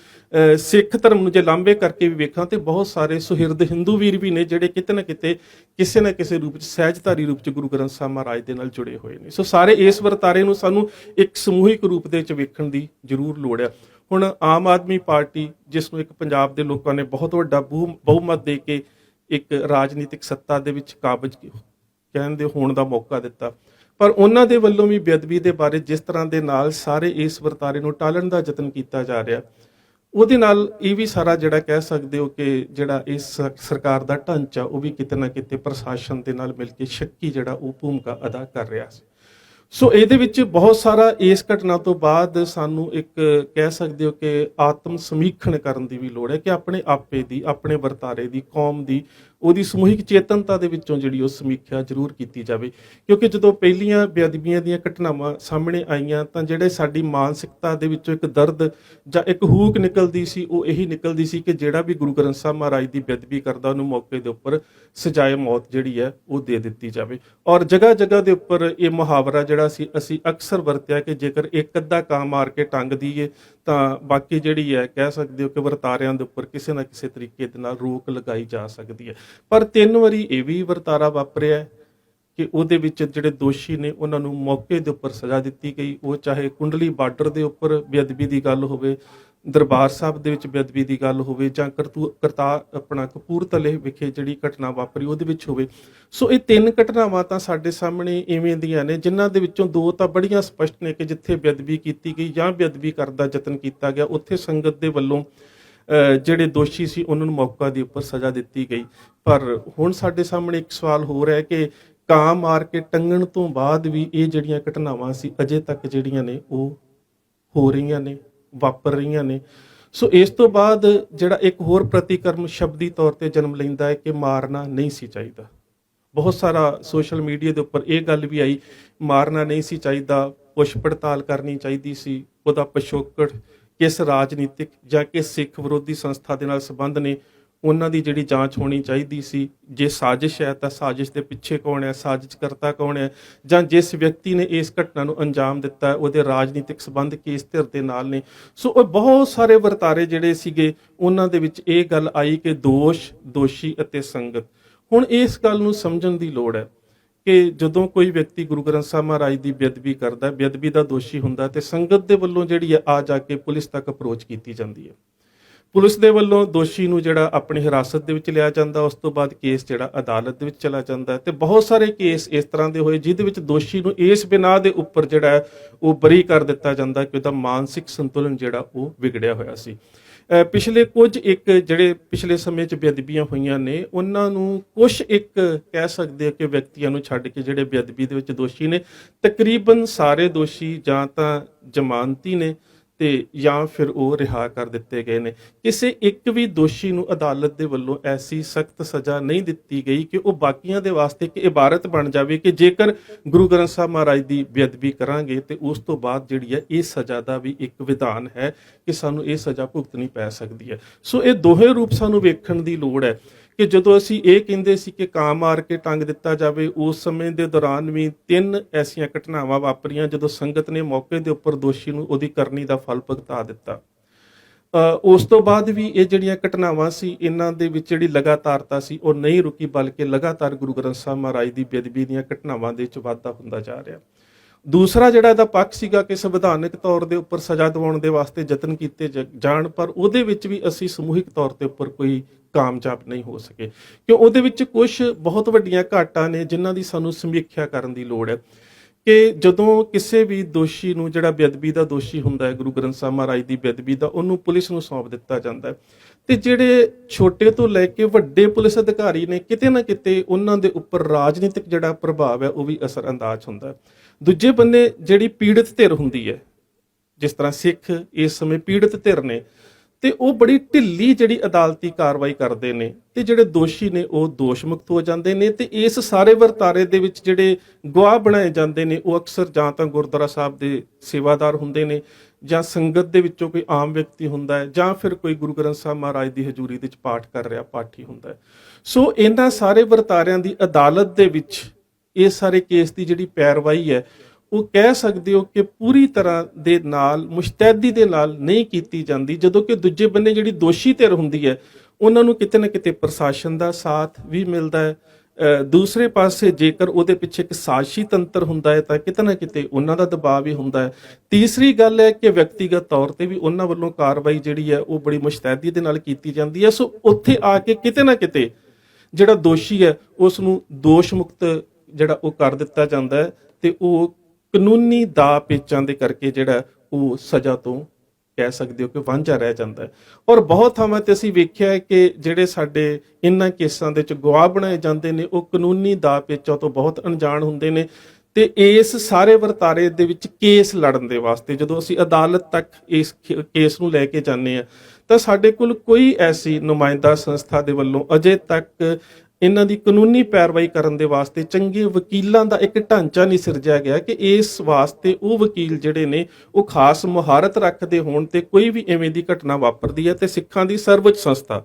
ਸਿੱਖ ਧਰਮ ਨੂੰ ਜੇ ਲਾਂਭੇ ਕਰਕੇ ਵੀ ਵੇਖਾਂ ਤੇ ਬਹੁਤ ਸਾਰੇ ਸੁਹਿਰਦ ਹਿੰਦੂ ਵੀਰ ਵੀ ਨੇ ਜਿਹੜੇ ਕਿਤੇ ਨਾ ਕਿਤੇ ਕਿਸੇ ਨਾ ਕਿਸੇ ਰੂਪ 'ਚ ਸਹਿਜਧਾਰੀ ਰੂਪ 'ਚ ਗੁਰੂ ਗ੍ਰੰਥ ਸਾਹਿਬ ਮਹਾਰਾਜ ਦੇ ਨਾਲ ਜੁੜੇ ਹੋਏ ਨੇ। ਸੋ ਸਾਰੇ ਇਸ ਵਰਤਾਰੇ ਨੂੰ ਸਾਨੂੰ ਇੱਕ ਸਮੂਹਿਕ ਰੂਪ ਦੇ ਵਿੱਚ ਵੇਖਣ ਦੀ ਜ਼ਰੂਰ ਲੋੜ ਆ। ਹੁਣ ਆਮ ਆਦਮੀ ਪਾਰਟੀ, ਜਿਸ ਨੂੰ ਇੱਕ ਪੰਜਾਬ ਦੇ ਲੋਕਾਂ ਨੇ ਬਹੁਤ ਵੱਡਾ ਬਹੁਮਤ ਦੇ ਕੇ ਇੱਕ ਰਾਜਨੀਤਿਕ ਸੱਤਾ ਦੇ ਵਿੱਚ ਕਾਬਜ਼ ਕਹਿਣ ਦੇ ਹੋਣ ਦਾ ਮੌਕਾ ਦਿੱਤਾ, ਪਰ ਉਹਨਾਂ ਦੇ ਵੱਲੋਂ ਵੀ ਬੇਅਦਬੀ ਦੇ ਬਾਰੇ ਜਿਸ ਤਰ੍ਹਾਂ ਦੇ ਨਾਲ ਸਾਰੇ ਇਸ ਵਰਤਾਰੇ ਨੂੰ ਟਾਲਣ ਦਾ ਯਤਨ ਕੀਤਾ ਜਾ ਰਿਹਾ, ਉਹਦੇ ਨਾਲ ਇਹ ਵੀ ਸਾਰਾ ਜਿਹੜਾ ਕਹਿ ਸਕਦੇ ਹੋ ਕਿ ਜਿਹੜਾ ਇਸ ਸਰਕਾਰ ਦਾ ਢਾਂਚਾ ਉਹ ਵੀ ਕਿਤੇ ਨਾ ਕਿਤੇ ਪ੍ਰਸ਼ਾਸਨ ਦੇ ਨਾਲ ਮਿਲ ਕੇ ਸ਼ੱਕੀ ਜਿਹੜਾ ਉਹ ਭੂਮਿਕਾ ਅਦਾ ਕਰ ਰਿਹਾ ਸੀ। ਸੋ ਇਹਦੇ ਵਿੱਚ ਬਹੁਤ ਸਾਰਾ ਇਸ ਘਟਨਾ ਤੋਂ ਬਾਅਦ ਸਾਨੂੰ ਇੱਕ ਕਹਿ ਸਕਦੇ ਹੋ ਕਿ ਆਤਮ ਸਮੀਖਣ ਕਰਨ ਦੀ ਵੀ ਲੋੜ ਹੈ ਕਿ ਆਪਣੇ ਆਪੇ ਦੀ, ਆਪਣੇ ਵਰਤਾਰੇ ਦੀ, ਕੌਮ ਦੀ, ਉਹਦੀ ਸਮੂਹਿਕ ਚੇਤਨਤਾ ਦੇ ਵਿੱਚੋਂ ਜਿਹੜੀ ਉਹ ਸਮੀਖਿਆ ਜ਼ਰੂਰ ਕੀਤੀ ਜਾਵੇ। ਕਿਉਂਕਿ ਜਦੋਂ ਪਹਿਲੀਆਂ ਬੇਅਦਬੀਆਂ ਦੀਆਂ ਘਟਨਾਵਾਂ ਸਾਹਮਣੇ ਆਈਆਂ ਤਾਂ ਜਿਹੜੇ ਸਾਡੀ ਮਾਨਸਿਕਤਾ ਦੇ ਵਿੱਚੋਂ ਇੱਕ ਦਰਦ ਜਾਂ ਇੱਕ ਹੂਕ ਨਿਕਲਦੀ ਸੀ, ਉਹ ਇਹੀ ਨਿਕਲਦੀ ਸੀ ਕਿ ਜਿਹੜਾ ਵੀ ਗੁਰੂ ਗ੍ਰੰਥ ਸਾਹਿਬ ਮਹਾਰਾਜ ਦੀ ਬੇਅਦਬੀ ਕਰਦਾ ਉਹਨੂੰ ਮੌਕੇ ਦੇ ਉੱਪਰ ਸਜ਼ਾਏ ਮੌਤ ਜਿਹੜੀ ਹੈ ਉਹ ਦੇ ਦਿੱਤੀ ਜਾਵੇ। ਔਰ ਜਗ੍ਹਾ ਜਗ੍ਹਾ ਦੇ ਉੱਪਰ ਇਹ ਮੁਹਾਵਰਾ ਜਿਹੜਾ ਸੀ ਅਸੀਂ ਅਕਸਰ ਵਰਤਿਆ ਕਿ ਜੇਕਰ ਇੱਕ ਅੱਧਾ ਕਾਂ ਮਾਰ ਕੇ ਟੰਗ ਦਈਏ ਤਾਂ ਬਾਕੀ ਜਿਹੜੀ ਹੈ ਕਹਿ ਸਕਦੇ ਹੋ ਕਿ ਵਰਤਾਰਿਆਂ ਦੇ ਉੱਪਰ ਕਿਸੇ ਨਾ ਕਿਸੇ ਤਰੀਕੇ ਦੇ ਨਾਲ ਰੋਕ ਲਗਾਈ ਜਾ ਸਕਦੀ ਹੈ। ਪਰ 3 ਵਾਰੀ ਇਹ ਵੀ ਵਰਤਾਰਾ ਵਾਪਰਿਆ ਕਿ ਉਹਦੇ ਵਿੱਚ ਜਿਹੜੇ ਦੋਸ਼ੀ ਨੇ ਉਹਨਾਂ ਨੂੰ ਮੌਕੇ ਦੇ ਉੱਪਰ ਸਜ਼ਾ ਦਿੱਤੀ ਗਈ। ਉਹ ਚਾਹੇ ਕੁੰਡਲੀ ਬਾਰਡਰ ਦੇ ਉੱਪਰ ਬੇਅਦਬੀ ਦੀ ਗੱਲ ਹੋਵੇ, ਦਰਬਾਰ ਸਾਹਿਬ ਦੇ ਵਿੱਚ ਬੇਅਦਬੀ ਦੀ ਗੱਲ ਹੋਵੇ, ਜਾਂ ਕਪੂਰਥਲੇ ਵਿਖੇ ਜਿਹੜੀ ਘਟਨਾ ਵਾਪਰੀ ਉਹਦੇ ਵਿੱਚ ਹੋਵੇ। ਸੋ ਇਹ 3 ਘਟਨਾਵਾਂ ਤਾਂ ਸਾਡੇ ਸਾਹਮਣੇ ਇਵੇਂ ਦੀਆਂ ਨੇ ਜਿਨ੍ਹਾਂ ਦੇ ਵਿੱਚੋਂ 2 ਤਾਂ ਬੜੀਆਂ ਸਪਸ਼ਟ ਨੇ ਕਿ ਜਿੱਥੇ ਬੇਅਦਬੀ ਕੀਤੀ ਗਈ ਜਾਂ ਬੇਅਦਬੀ ਕਰਨ ਦਾ ਯਤਨ ਕੀਤਾ ਗਿਆ ਉੱਥੇ ਸੰਗਤ ਦੇ ਵੱਲੋਂ ਜਿਹੜੇ ਦੋਸ਼ੀ ਸੀ ਉਹਨਾਂ ਨੂੰ ਮੌਕਾ ਦੇ ਉੱਪਰ ਸਜ਼ਾ ਦਿੱਤੀ ਗਈ। ਪਰ ਹੁਣ ਸਾਡੇ ਸਾਹਮਣੇ ਇੱਕ ਸਵਾਲ ਹੋਰ ਹੈ ਕਿ ਕਾਂ ਮਾਰ ਕੇ ਟੰਗਣ ਤੋਂ ਬਾਅਦ ਵੀ ਇਹ ਜਿਹੜੀਆਂ ਘਟਨਾਵਾਂ ਸੀ ਅਜੇ ਤੱਕ ਜਿਹੜੀਆਂ ਨੇ ਉਹ ਹੋ ਰਹੀਆਂ ਨੇ, ਵਾਪਰ ਰਹੀਆਂ ਨੇ। ਸੋ ਇਸ ਤੋਂ ਬਾਅਦ ਜਿਹੜਾ ਇੱਕ ਹੋਰ ਪ੍ਰਤੀਕਰਮ ਸ਼ਬਦੀ ਤੌਰ ਤੇ ਜਨਮ ਲੈਂਦਾ ਹੈ ਕਿ ਮਾਰਨਾ ਨਹੀਂ ਸੀ ਚਾਹੀਦਾ। ਬਹੁਤ ਸਾਰਾ ਸੋਸ਼ਲ ਮੀਡੀਆ ਦੇ ਉੱਪਰ ਇਹ ਗੱਲ ਵੀ ਆਈ, ਮਾਰਨਾ ਨਹੀਂ ਸੀ ਚਾਹੀਦਾ, ਪੁੱਛ ਪੜਤਾਲ ਕਰਨੀ ਚਾਹੀਦੀ ਸੀ, ਉਹਦਾ ਪਿਛੋਕੜ ਕਿਸ ਰਾਜਨੀਤਿਕ ਜਾਂ ਕਿਸ ਸਿੱਖ ਵਿਰੋਧੀ ਸੰਸਥਾ ਦੇ ਨਾਲ ਸੰਬੰਧ ਨੇ ਉਹਨਾਂ ਦੀ ਜਿਹੜੀ ਜਾਂਚ ਹੋਣੀ ਚਾਹੀਦੀ ਸੀ। ਜੇ ਸਾਜ਼ਿਸ਼ ਹੈ ਤਾਂ ਸਾਜ਼ਿਸ਼ ਦੇ ਪਿੱਛੇ ਕੌਣ ਹੈ, ਸਾਜ਼ਿਸ਼ ਕਰਤਾ ਕੌਣ ਹੈ, ਜਾਂ ਜਿਸ ਵਿਅਕਤੀ ਨੇ ਇਸ ਘਟਨਾ ਨੂੰ ਅੰਜਾਮ ਦਿੱਤਾ ਉਹਦੇ ਰਾਜਨੀਤਿਕ ਸੰਬੰਧ ਕਿਸ ਧਿਰ ਦੇ ਨਾਲ ਨੇ। ਸੋ ਉਹ ਬਹੁਤ ਸਾਰੇ ਵਰਤਾਰੇ ਜਿਹੜੇ ਸੀਗੇ ਉਹਨਾਂ ਦੇ ਵਿੱਚ ਇਹ ਗੱਲ ਆਈ ਕਿ ਦੋਸ਼, ਦੋਸ਼ੀ ਅਤੇ ਸੰਗਤ। ਹੁਣ ਇਸ ਗੱਲ ਨੂੰ ਸਮਝਣ ਦੀ ਲੋੜ ਹੈ ਕਿ ਜਦੋਂ ਕੋਈ ਵਿਅਕਤੀ ਗੁਰੂ ਗ੍ਰੰਥ ਸਾਹਿਬ ਮਹਾਰਾਜ ਦੀ ਬੇਅਦਬੀ ਕਰਦਾ, ਬੇਅਦਬੀ ਦਾ ਦੋਸ਼ੀ ਹੁੰਦਾ ਤੇ ਸੰਗਤ ਦੇ ਵੱਲੋਂ ਜਿਹੜੀ ਹੈ ਆ ਜਾ ਕੇ ਪੁਲਿਸ ਤੱਕ ਅਪਰੋਚ ਕੀਤੀ ਜਾਂਦੀ ਹੈ। ਪੁਲਿਸ ਦੇ ਵੱਲੋਂ ਦੋਸ਼ੀ ਨੂੰ ਜਿਹੜਾ ਆਪਣੀ ਹਿਰਾਸਤ ਦੇ ਵਿੱਚ ਲਿਆ ਜਾਂਦਾ, ਉਸ ਤੋਂ ਬਾਅਦ ਕੇਸ ਜਿਹੜਾ ਅਦਾਲਤ ਦੇ ਵਿੱਚ ਚਲਾ ਜਾਂਦਾ ਤੇ ਬਹੁਤ ਸਾਰੇ ਕੇਸ ਇਸ ਤਰ੍ਹਾਂ ਦੇ ਹੋਏ ਜਿਹਦੇ ਵਿੱਚ ਦੋਸ਼ੀ ਨੂੰ ਇਸ ਬਿਨਾਹ ਦੇ ਉੱਪਰ ਜਿਹੜਾ ਹੈ ਉਹ ਬਰੀ ਕਰ ਦਿੱਤਾ ਜਾਂਦਾ ਕਿ ਉਹਦਾ ਮਾਨਸਿਕ ਸੰਤੁਲਨ ਜਿਹੜਾ ਉਹ ਵਿਗੜਿਆ ਹੋਇਆ ਸੀ। ਪਿਛਲੇ ਜਿਹੜੇ ਪਿਛਲੇ ਸਮੇਂ 'ਚ ਬੇਅਦਬੀਆਂ ਹੋਈਆਂ ਨੇ ਉਹਨਾਂ ਨੂੰ ਕੁਝ ਇੱਕ ਕਹਿ ਸਕਦੇ ਆ ਕਿ ਵਿਅਕਤੀਆਂ ਨੂੰ ਛੱਡ ਕੇ ਜਿਹੜੇ ਬੇਅਦਬੀ ਦੇ ਵਿੱਚ ਦੋਸ਼ੀ ਨੇ ਤਕਰੀਬਨ ਸਾਰੇ ਦੋਸ਼ੀ ਜਾਂ ਤਾਂ ਜ਼ਮਾਨਤੀ ਨੇ ਤੇ ਜਾਂ ਫਿਰ ਉਹ ਰਿਹਾ ਕਰ ਦਿੱਤੇ ਗਏ ਨੇ। ਕਿਸੇ ਇੱਕ ਵੀ ਦੋਸ਼ੀ ਨੂੰ ਅਦਾਲਤ ਦੇ ਵੱਲੋਂ ਐਸੀ ਸਖਤ ਸਜ਼ਾ ਨਹੀਂ ਦਿੱਤੀ ਗਈ ਕਿ ਉਹ ਬਾਕੀਆਂ ਦੇ ਵਾਸਤੇ ਇੱਕ ਇਬਾਰਤ ਬਣ ਜਾਵੇ ਕਿ ਜੇਕਰ ਗੁਰੂ ਗ੍ਰੰਥ ਸਾਹਿਬ ਮਹਾਰਾਜ ਦੀ ਬੇਅਦਬੀ ਕਰਾਂਗੇ ਤੇ ਉਸ ਤੋਂ ਬਾਅਦ ਜਿਹੜੀ ਹੈ ਇਹ ਸਜ਼ਾ ਦਾ ਵੀ ਇੱਕ ਵਿਧਾਨ ਹੈ ਕਿ ਸਾਨੂੰ ਇਹ ਸਜ਼ਾ ਭੁਗਤਣੀ ਪੈ ਸਕਦੀ ਹੈ। ਸੋ ਇਹ ਦੋਹੇ ਰੂਪ ਸਾਨੂੰ ਵੇਖਣ ਦੀ ਲੋੜ ਹੈ ਕਿ ਜਦੋਂ ਅਸੀਂ ਇਹ ਕਹਿੰਦੇ ਸੀ ਕਿ ਕਾਂ ਮਾਰ ਕੇ ਟੰਗ ਦਿੱਤਾ ਜਾਵੇ, ਉਸ ਸਮੇਂ ਦੇ ਦੌਰਾਨ ਵੀ 3 ਐਸੀਆਂ ਘਟਨਾਵਾਂ ਵਾਪਰੀਆਂ ਜਦੋਂ ਸੰਗਤ ਨੇ ਮੌਕੇ ਦੇ ਉੱਪਰ ਦੋਸ਼ੀ ਨੂੰ ਉਹਦੀ ਕਰਨੀ ਦਾ ਫਲ ਭੁਗਤਾ ਦਿੱਤਾ। ਉਸ ਤੋਂ ਬਾਅਦ ਵੀ ਇਹ ਜਿਹੜੀਆਂ ਘਟਨਾਵਾਂ ਸੀ ਇਹਨਾਂ ਦੇ ਵਿੱਚ ਜਿਹੜੀ ਲਗਾਤਾਰਤਾ ਸੀ ਉਹ ਨਹੀਂ ਰੁਕੀ, ਬਲਕਿ ਲਗਾਤਾਰ ਗੁਰੂ ਗ੍ਰੰਥ ਸਾਹਿਬ ਮਹਾਰਾਜ ਦੀ ਬੇਅਦਬੀ ਦੀਆਂ ਘਟਨਾਵਾਂ ਦੇ ਵਿੱਚ ਵਾਧਾ ਹੁੰਦਾ ਜਾ ਰਿਹਾ। ਦੂਸਰਾ ਜਿਹੜਾ ਇਹਦਾ ਪੱਖ ਸੀਗਾ ਕਿ ਸੰਵਿਧਾਨਕ ਤੌਰ ਦੇ ਉੱਪਰ ਸਜ਼ਾ ਦਿਵਾਉਣ ਦੇ ਵਾਸਤੇ ਯਤਨ ਕੀਤੇ ਜਾਣ, ਪਰ ਉਹਦੇ ਵਿੱਚ ਵੀ ਅਸੀਂ ਸਮੂਹਿਕ ਤੌਰ ਤੇ ਉੱਪਰ ਕੋਈ ਕਾਮਯਾਬ ਨਹੀਂ ਹੋ ਸਕੇ ਕਿਉਂ ਉਹਦੇ ਵਿੱਚ ਕੁਝ ਬਹੁਤ ਵੱਡੀਆਂ ਘਾਟਾਂ ਨੇ ਜਿਨ੍ਹਾਂ ਦੀ ਸਾਨੂੰ ਸਮੀਖਿਆ ਕਰਨ ਦੀ ਲੋੜ ਹੈ। ਕਿ ਜਦੋਂ ਕਿਸੇ ਵੀ ਦੋਸ਼ੀ ਨੂੰ ਜਿਹੜਾ ਬੇਅਦਬੀ ਦਾ ਦੋਸ਼ੀ ਹੁੰਦਾ ਹੈ ਗੁਰੂ ਗ੍ਰੰਥ ਸਾਹਿਬ ਮਹਾਰਾਜ ਦੀ ਬੇਅਦਬੀ ਦਾ, ਉਹਨੂੰ ਪੁਲਿਸ ਨੂੰ ਸੌਂਪ ਦਿੱਤਾ ਜਾਂਦਾ ਹੈ ਤੇ ਜਿਹੜੇ ਛੋਟੇ ਤੋਂ ਲੈ ਕੇ ਵੱਡੇ ਪੁਲਿਸ ਅਧਿਕਾਰੀ ਨੇ ਕਿਤੇ ਨਾ ਕਿਤੇ ਉਹਨਾਂ ਦੇ ਉੱਪਰ ਰਾਜਨੀਤਿਕ ਜਿਹੜਾ ਪ੍ਰਭਾਵ ਹੈ ਉਹ ਵੀ ਅਸਰ ਅੰਦਾਜ਼ ਹੁੰਦਾ ਹੈ। ਦੂਜੇ ਬੰਨੇ ਜਿਹੜੀ ਪੀੜਤ ਧਿਰ ਹੁੰਦੀ ਹੈ, ਜਿਸ ਤਰ੍ਹਾਂ ਸਿੱਖ ਇਸ ਸਮੇਂ ਪੀੜਤ ਧਿਰ ਨੇ, ਤੇ ਉਹ ਬੜੀ ਢਿੱਲੀ ਜਿਹੜੀ ਅਦਾਲਤੀ ਕਾਰਵਾਈ ਕਰਦੇ ਨੇ ਤੇ ਜਿਹੜੇ ਦੋਸ਼ੀ ਨੇ ਉਹ ਦੋਸ਼ ਮੁਕਤ ਹੋ ਜਾਂਦੇ ਨੇ। ਤੇ ਇਸ ਸਾਰੇ ਵਰਤਾਰੇ ਦੇ ਵਿੱਚ ਜਿਹੜੇ ਗਵਾਹ ਬਣਾਏ ਜਾਂਦੇ ਨੇ ਉਹ ਅਕਸਰ ਜਾਂ ਤਾਂ ਗੁਰਦੁਆਰਾ ਸਾਹਿਬ ਦੇ ਸੇਵਾਦਾਰ ਹੁੰਦੇ ਨੇ, ਜਾਂ ਸੰਗਤ ਦੇ ਵਿੱਚੋਂ ਕੋਈ ਆਮ ਵਿਅਕਤੀ ਹੁੰਦਾ ਹੈ, ਜਾਂ ਫਿਰ ਕੋਈ ਗੁਰੂ ਗ੍ਰੰਥ ਸਾਹਿਬ ਮਹਾਰਾਜ ਦੀ ਹਜ਼ੂਰੀ ਦੇ ਵਿੱਚ ਪਾਠ ਕਰ ਰਿਹਾ ਪਾਠੀ ਹੁੰਦਾ ਹੈ। ਸੋ ਇਹਨਾਂ ਸਾਰੇ ਵਰਤਾਰਿਆਂ ਦੀ ਅਦਾਲਤ ਦੇ ਵਿੱਚ ਇਹ ਸਾਰੇ ਕੇਸ ਦੀ ਜਿਹੜੀ ਪੈਰਵਾਈ ਹੈ ਉਹ ਕਹਿ ਸਕਦੇ ਹੋ ਕਿ ਪੂਰੀ ਤਰ੍ਹਾਂ ਦੇ ਨਾਲ ਮੁਸ਼ਤੈਦੀ ਦੇ ਨਾਲ ਨਹੀਂ ਕੀਤੀ ਜਾਂਦੀ, ਜਦੋਂ ਕਿ ਦੂਜੇ ਬੰਨੇ ਜਿਹੜੀ ਦੋਸ਼ੀ ਧਿਰ ਹੁੰਦੀ ਹੈ ਉਹਨਾਂ ਨੂੰ ਕਿਤੇ ਨਾ ਕਿਤੇ ਪ੍ਰਸ਼ਾਸਨ ਦਾ ਸਾਥ ਵੀ ਮਿਲਦਾ ਹੈ। ਦੂਸਰੇ ਪਾਸੇ ਜੇਕਰ ਉਹਦੇ ਪਿੱਛੇ ਇੱਕ ਸਾਜ਼ਿਸ਼ੀ ਤੰਤਰ ਹੁੰਦਾ ਹੈ ਤਾਂ ਕਿਤੇ ਨਾ ਕਿਤੇ ਉਹਨਾਂ ਦਾ ਦਬਾਅ ਵੀ ਹੁੰਦਾ ਹੈ। ਤੀਸਰੀ ਗੱਲ ਹੈ ਕਿ ਵਿਅਕਤੀਗਤ ਤੌਰ ਤੇ ਵੀ ਉਹਨਾਂ ਵੱਲੋਂ ਕਾਰਵਾਈ ਜਿਹੜੀ ਹੈ ਉਹ ਬੜੀ ਮੁਸ਼ਤੈਦੀ ਦੇ ਨਾਲ ਕੀਤੀ ਜਾਂਦੀ ਹੈ। ਸੋ ਉੱਥੇ ਆ ਕੇ ਕਿਤੇ ਨਾ ਕਿਤੇ ਜਿਹੜਾ ਦੋਸ਼ੀ ਹੈ ਉਸ ਨੂੰ ਦੋਸ਼ ਮੁਕਤ ਜਿਹੜਾ ਉਹ ਕਰ ਦਿੱਤਾ ਜਾਂਦਾ ਹੈ ਤੇ ਉਹ ਕਾਨੂੰਨੀ ਦਾਅ ਪੇਚਾਂ ਦੇ ਕਰਕੇ ਜਿਹੜਾ ਉਹ ਸਜ਼ਾ ਤੋਂ ਕਹਿ ਸਕਦੇ ਹੋ ਕਿ ਵਾਂਝਾ ਰਹਿ ਜਾਂਦਾ ਹੈ। ਔਰ ਬਹੁਤ ਥਾਵਾਂ ਤੇ ਅਸੀਂ ਵੇਖਿਆ ਹੈ ਕਿ ਜਿਹੜੇ ਸਾਡੇ ਇਹਨਾਂ ਕੇਸਾਂ ਦੇ ਵਿੱਚ ਗਵਾਹ ਬਣਾਏ ਜਾਂਦੇ ਨੇ ਉਹ ਕਾਨੂੰਨੀ ਦਾਅ ਪੇਚਾਂ ਤੋਂ ਬਹੁਤ ਅਣਜਾਣ ਹੁੰਦੇ ਨੇ। ਤੇ ਇਸ ਸਾਰੇ ਵਰਤਾਰੇ ਦੇ ਵਿੱਚ ਕੇਸ ਲੜਨ ਦੇ ਵਾਸਤੇ ਜਦੋਂ ਅਸੀਂ ਅਦਾਲਤ ਤੱਕ ਇਸ ਕੇਸ ਨੂੰ ਲੈ ਕੇ ਜਾਂਦੇ ਹਾਂ ਤਾਂ ਸਾਡੇ ਕੋਲ ਕੋਈ ਐਸੀ ਨੁਮਾਇੰਦਾ ਸੰਸਥਾ ਦੇ ਵੱਲੋਂ ਅਜੇ ਤੱਕ ਇਹਨਾਂ ਦੀ ਕਾਨੂੰਨੀ ਪੈਰਵਾਈ ਕਰਨ ਦੇ ਵਾਸਤੇ ਚੰਗੇ ਵਕੀਲਾਂ ਦਾ ਇੱਕ ਢਾਂਚਾ ਨਹੀਂ ਸਿਰਜਿਆ ਗਿਆ ਕਿ ਇਸ ਵਾਸਤੇ ਉਹ ਵਕੀਲ ਜਿਹੜੇ ਨੇ ਉਹ ਖਾਸ ਮੁਹਾਰਤ ਰੱਖਦੇ ਹੋਣ ਤੇ ਕੋਈ ਵੀ ਐਵੇਂ ਦੀ ਘਟਨਾ ਵਾਪਰਦੀ ਹੈ ਤੇ ਸਿੱਖਾਂ ਦੀ ਸਰਵਉੱਚ ਸੰਸਥਾ,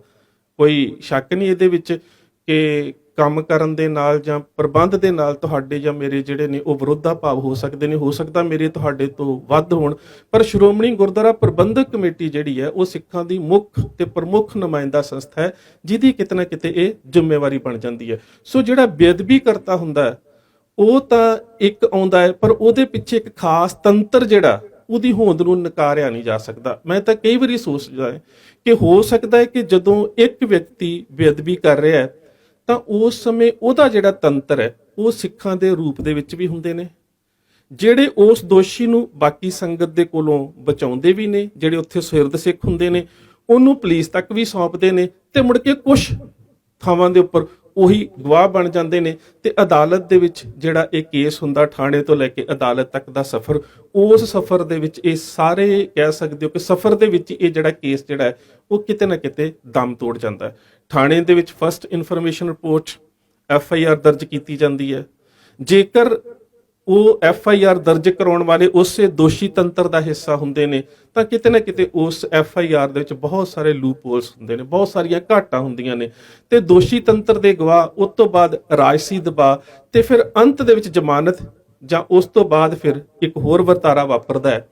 ਕੋਈ ਸ਼ੱਕ ਨਹੀਂ ਇਹਦੇ ਵਿੱਚ ਕਿ ਕੰਮ ਕਰਨ ਦੇ ਨਾਲ ਜਾਂ ਪ੍ਰਬੰਧ ਦੇ ਨਾਲ ਤੁਹਾਡੇ ਜਾਂ ਮੇਰੇ ਜਿਹੜੇ ਨੇ ਉਹ ਵਿਰੋਧਾ ਭਾਵ ਹੋ ਸਕਦੇ ਨੇ, ਹੋ ਸਕਦਾ ਮੇਰੇ ਤੁਹਾਡੇ ਤੋਂ ਵੱਧ ਹੋਣ, ਪਰ ਸ਼੍ਰੋਮਣੀ ਗੁਰਦੁਆਰਾ ਪ੍ਰਬੰਧਕ ਕਮੇਟੀ ਜਿਹੜੀ ਹੈ ਉਹ ਸਿੱਖਾਂ ਦੀ ਮੁੱਖ ਤੇ ਪ੍ਰਮੁੱਖ ਨੁਮਾਇੰਦਾ ਸੰਸਥਾ ਹੈ ਜਿਹਦੀ ਕਿਤੇ ਨਾ ਕਿਤੇ ਇਹ ਜ਼ਿੰਮੇਵਾਰੀ ਬਣ ਜਾਂਦੀ ਹੈ। ਸੋ ਜਿਹੜਾ ਬੇਅਦਬੀ ਕਰਤਾ ਹੁੰਦਾ ਹੈ ਉਹ ਤਾਂ ਇੱਕ ਆਉਂਦਾ ਹੈ, ਪਰ ਉਹਦੇ ਪਿੱਛੇ ਇੱਕ ਖਾਸ ਤੰਤਰ ਜਿਹੜਾ ਉਹਦੀ ਹੋਂਦ ਨੂੰ ਨਕਾਰਿਆ ਨਹੀਂ ਜਾ ਸਕਦਾ। ਮੈਂ ਤਾਂ ਕਈ ਵਾਰੀ ਸੋਚਦਾ ਕਿ ਹੋ ਸਕਦਾ ਹੈ ਕਿ ਜਦੋਂ ਇੱਕ ਵਿਅਕਤੀ ਬੇਅਦਬੀ ਕਰ ਰਿਹਾ ਹੈ ਤਾਂ ਉਸ ਸਮੇਂ ਉਹਦਾ ਜਿਹੜਾ ਤੰਤਰ ਹੈ ਉਹ ਸਿੱਖਾਂ ਦੇ ਰੂਪ ਦੇ ਵਿੱਚ ਵੀ ਹੁੰਦੇ ਨੇ, ਜਿਹੜੇ ਉਸ ਦੋਸ਼ੀ ਨੂੰ ਬਾਕੀ ਸੰਗਤ ਦੇ ਕੋਲੋਂ ਬਚਾਉਂਦੇ ਵੀ ਨੇ, ਜਿਹੜੇ ਉੱਥੇ ਸੁਹਿਰਦ ਸਿੱਖ ਹੁੰਦੇ ਨੇ ਉਹਨੂੰ ਪੁਲਿਸ ਤੱਕ ਵੀ ਸੌਂਪਦੇ ਨੇ ਤੇ ਮੁੜ ਕੇ ਕੁਝ ਥਾਵਾਂ ਦੇ ਉੱਪਰ ਉਹੀ ਗਵਾਹ ਬਣ ਜਾਂਦੇ ਨੇ। ਤੇ ਅਦਾਲਤ ਦੇ ਵਿੱਚ ਜਿਹੜਾ ਇਹ ਕੇਸ ਹੁੰਦਾ ਥਾਣੇ ਤੋਂ ਲੈ ਕੇ ਅਦਾਲਤ ਤੱਕ ਦਾ ਸਫ਼ਰ, ਉਸ ਸਫ਼ਰ ਦੇ ਵਿੱਚ ਇਹ ਸਾਰੇ ਕਹਿ ਸਕਦੇ ਹੋ ਕਿ ਸਫ਼ਰ ਦੇ ਵਿੱਚ ਇਹ ਜਿਹੜਾ ਕੇਸ ਜਿਹੜਾ ਹੈ ਉਹ ਕਿਤੇ ਨਾ ਕਿਤੇ ਦਮ ਤੋੜ ਜਾਂਦਾ ਹੈ। ਥਾਣੇ ਦੇ ਵਿੱਚ ਫਸਟ ਇਨਫੋਰਮੇਸ਼ਨ ਰਿਪੋਰਟ FIR ਦਰਜ ਕੀਤੀ ਜਾਂਦੀ ਹੈ। ਜੇਕਰ ਉਹ FIR ਦਰਜ ਕਰਾਉਣ ਵਾਲੇ ਉਸੇ ਦੋਸ਼ੀ ਤੰਤਰ ਦਾ ਹਿੱਸਾ ਹੁੰਦੇ ਨੇ ਤਾਂ ਕਿਤੇ ਨਾ ਕਿਤੇ ਉਸ FIR ਦੇ ਵਿੱਚ ਬਹੁਤ ਸਾਰੇ ਲੂਪ ਹੋਲਸ ਹੁੰਦੇ ਨੇ, ਬਹੁਤ ਸਾਰੀਆਂ ਘਾਟਾਂ ਹੁੰਦੀਆਂ ਨੇ ਤੇ ਦੋਸ਼ੀ ਤੰਤਰ ਦੇ ਗਵਾਹ ਉਸ ਤੋਂ ਬਾਅਦ ਰਾਜਸੀ ਦਬਾਅ ਤੇ ਫਿਰ ਅੰਤ ਦੇ ਵਿੱਚ ਜ਼ਮਾਨਤ, ਜਾਂ ਉਸ ਤੋਂ ਬਾਅਦ ਫਿਰ ਇੱਕ ਹੋਰ ਵਰਤਾਰਾ ਵਾਪਰਦਾ ਹੈ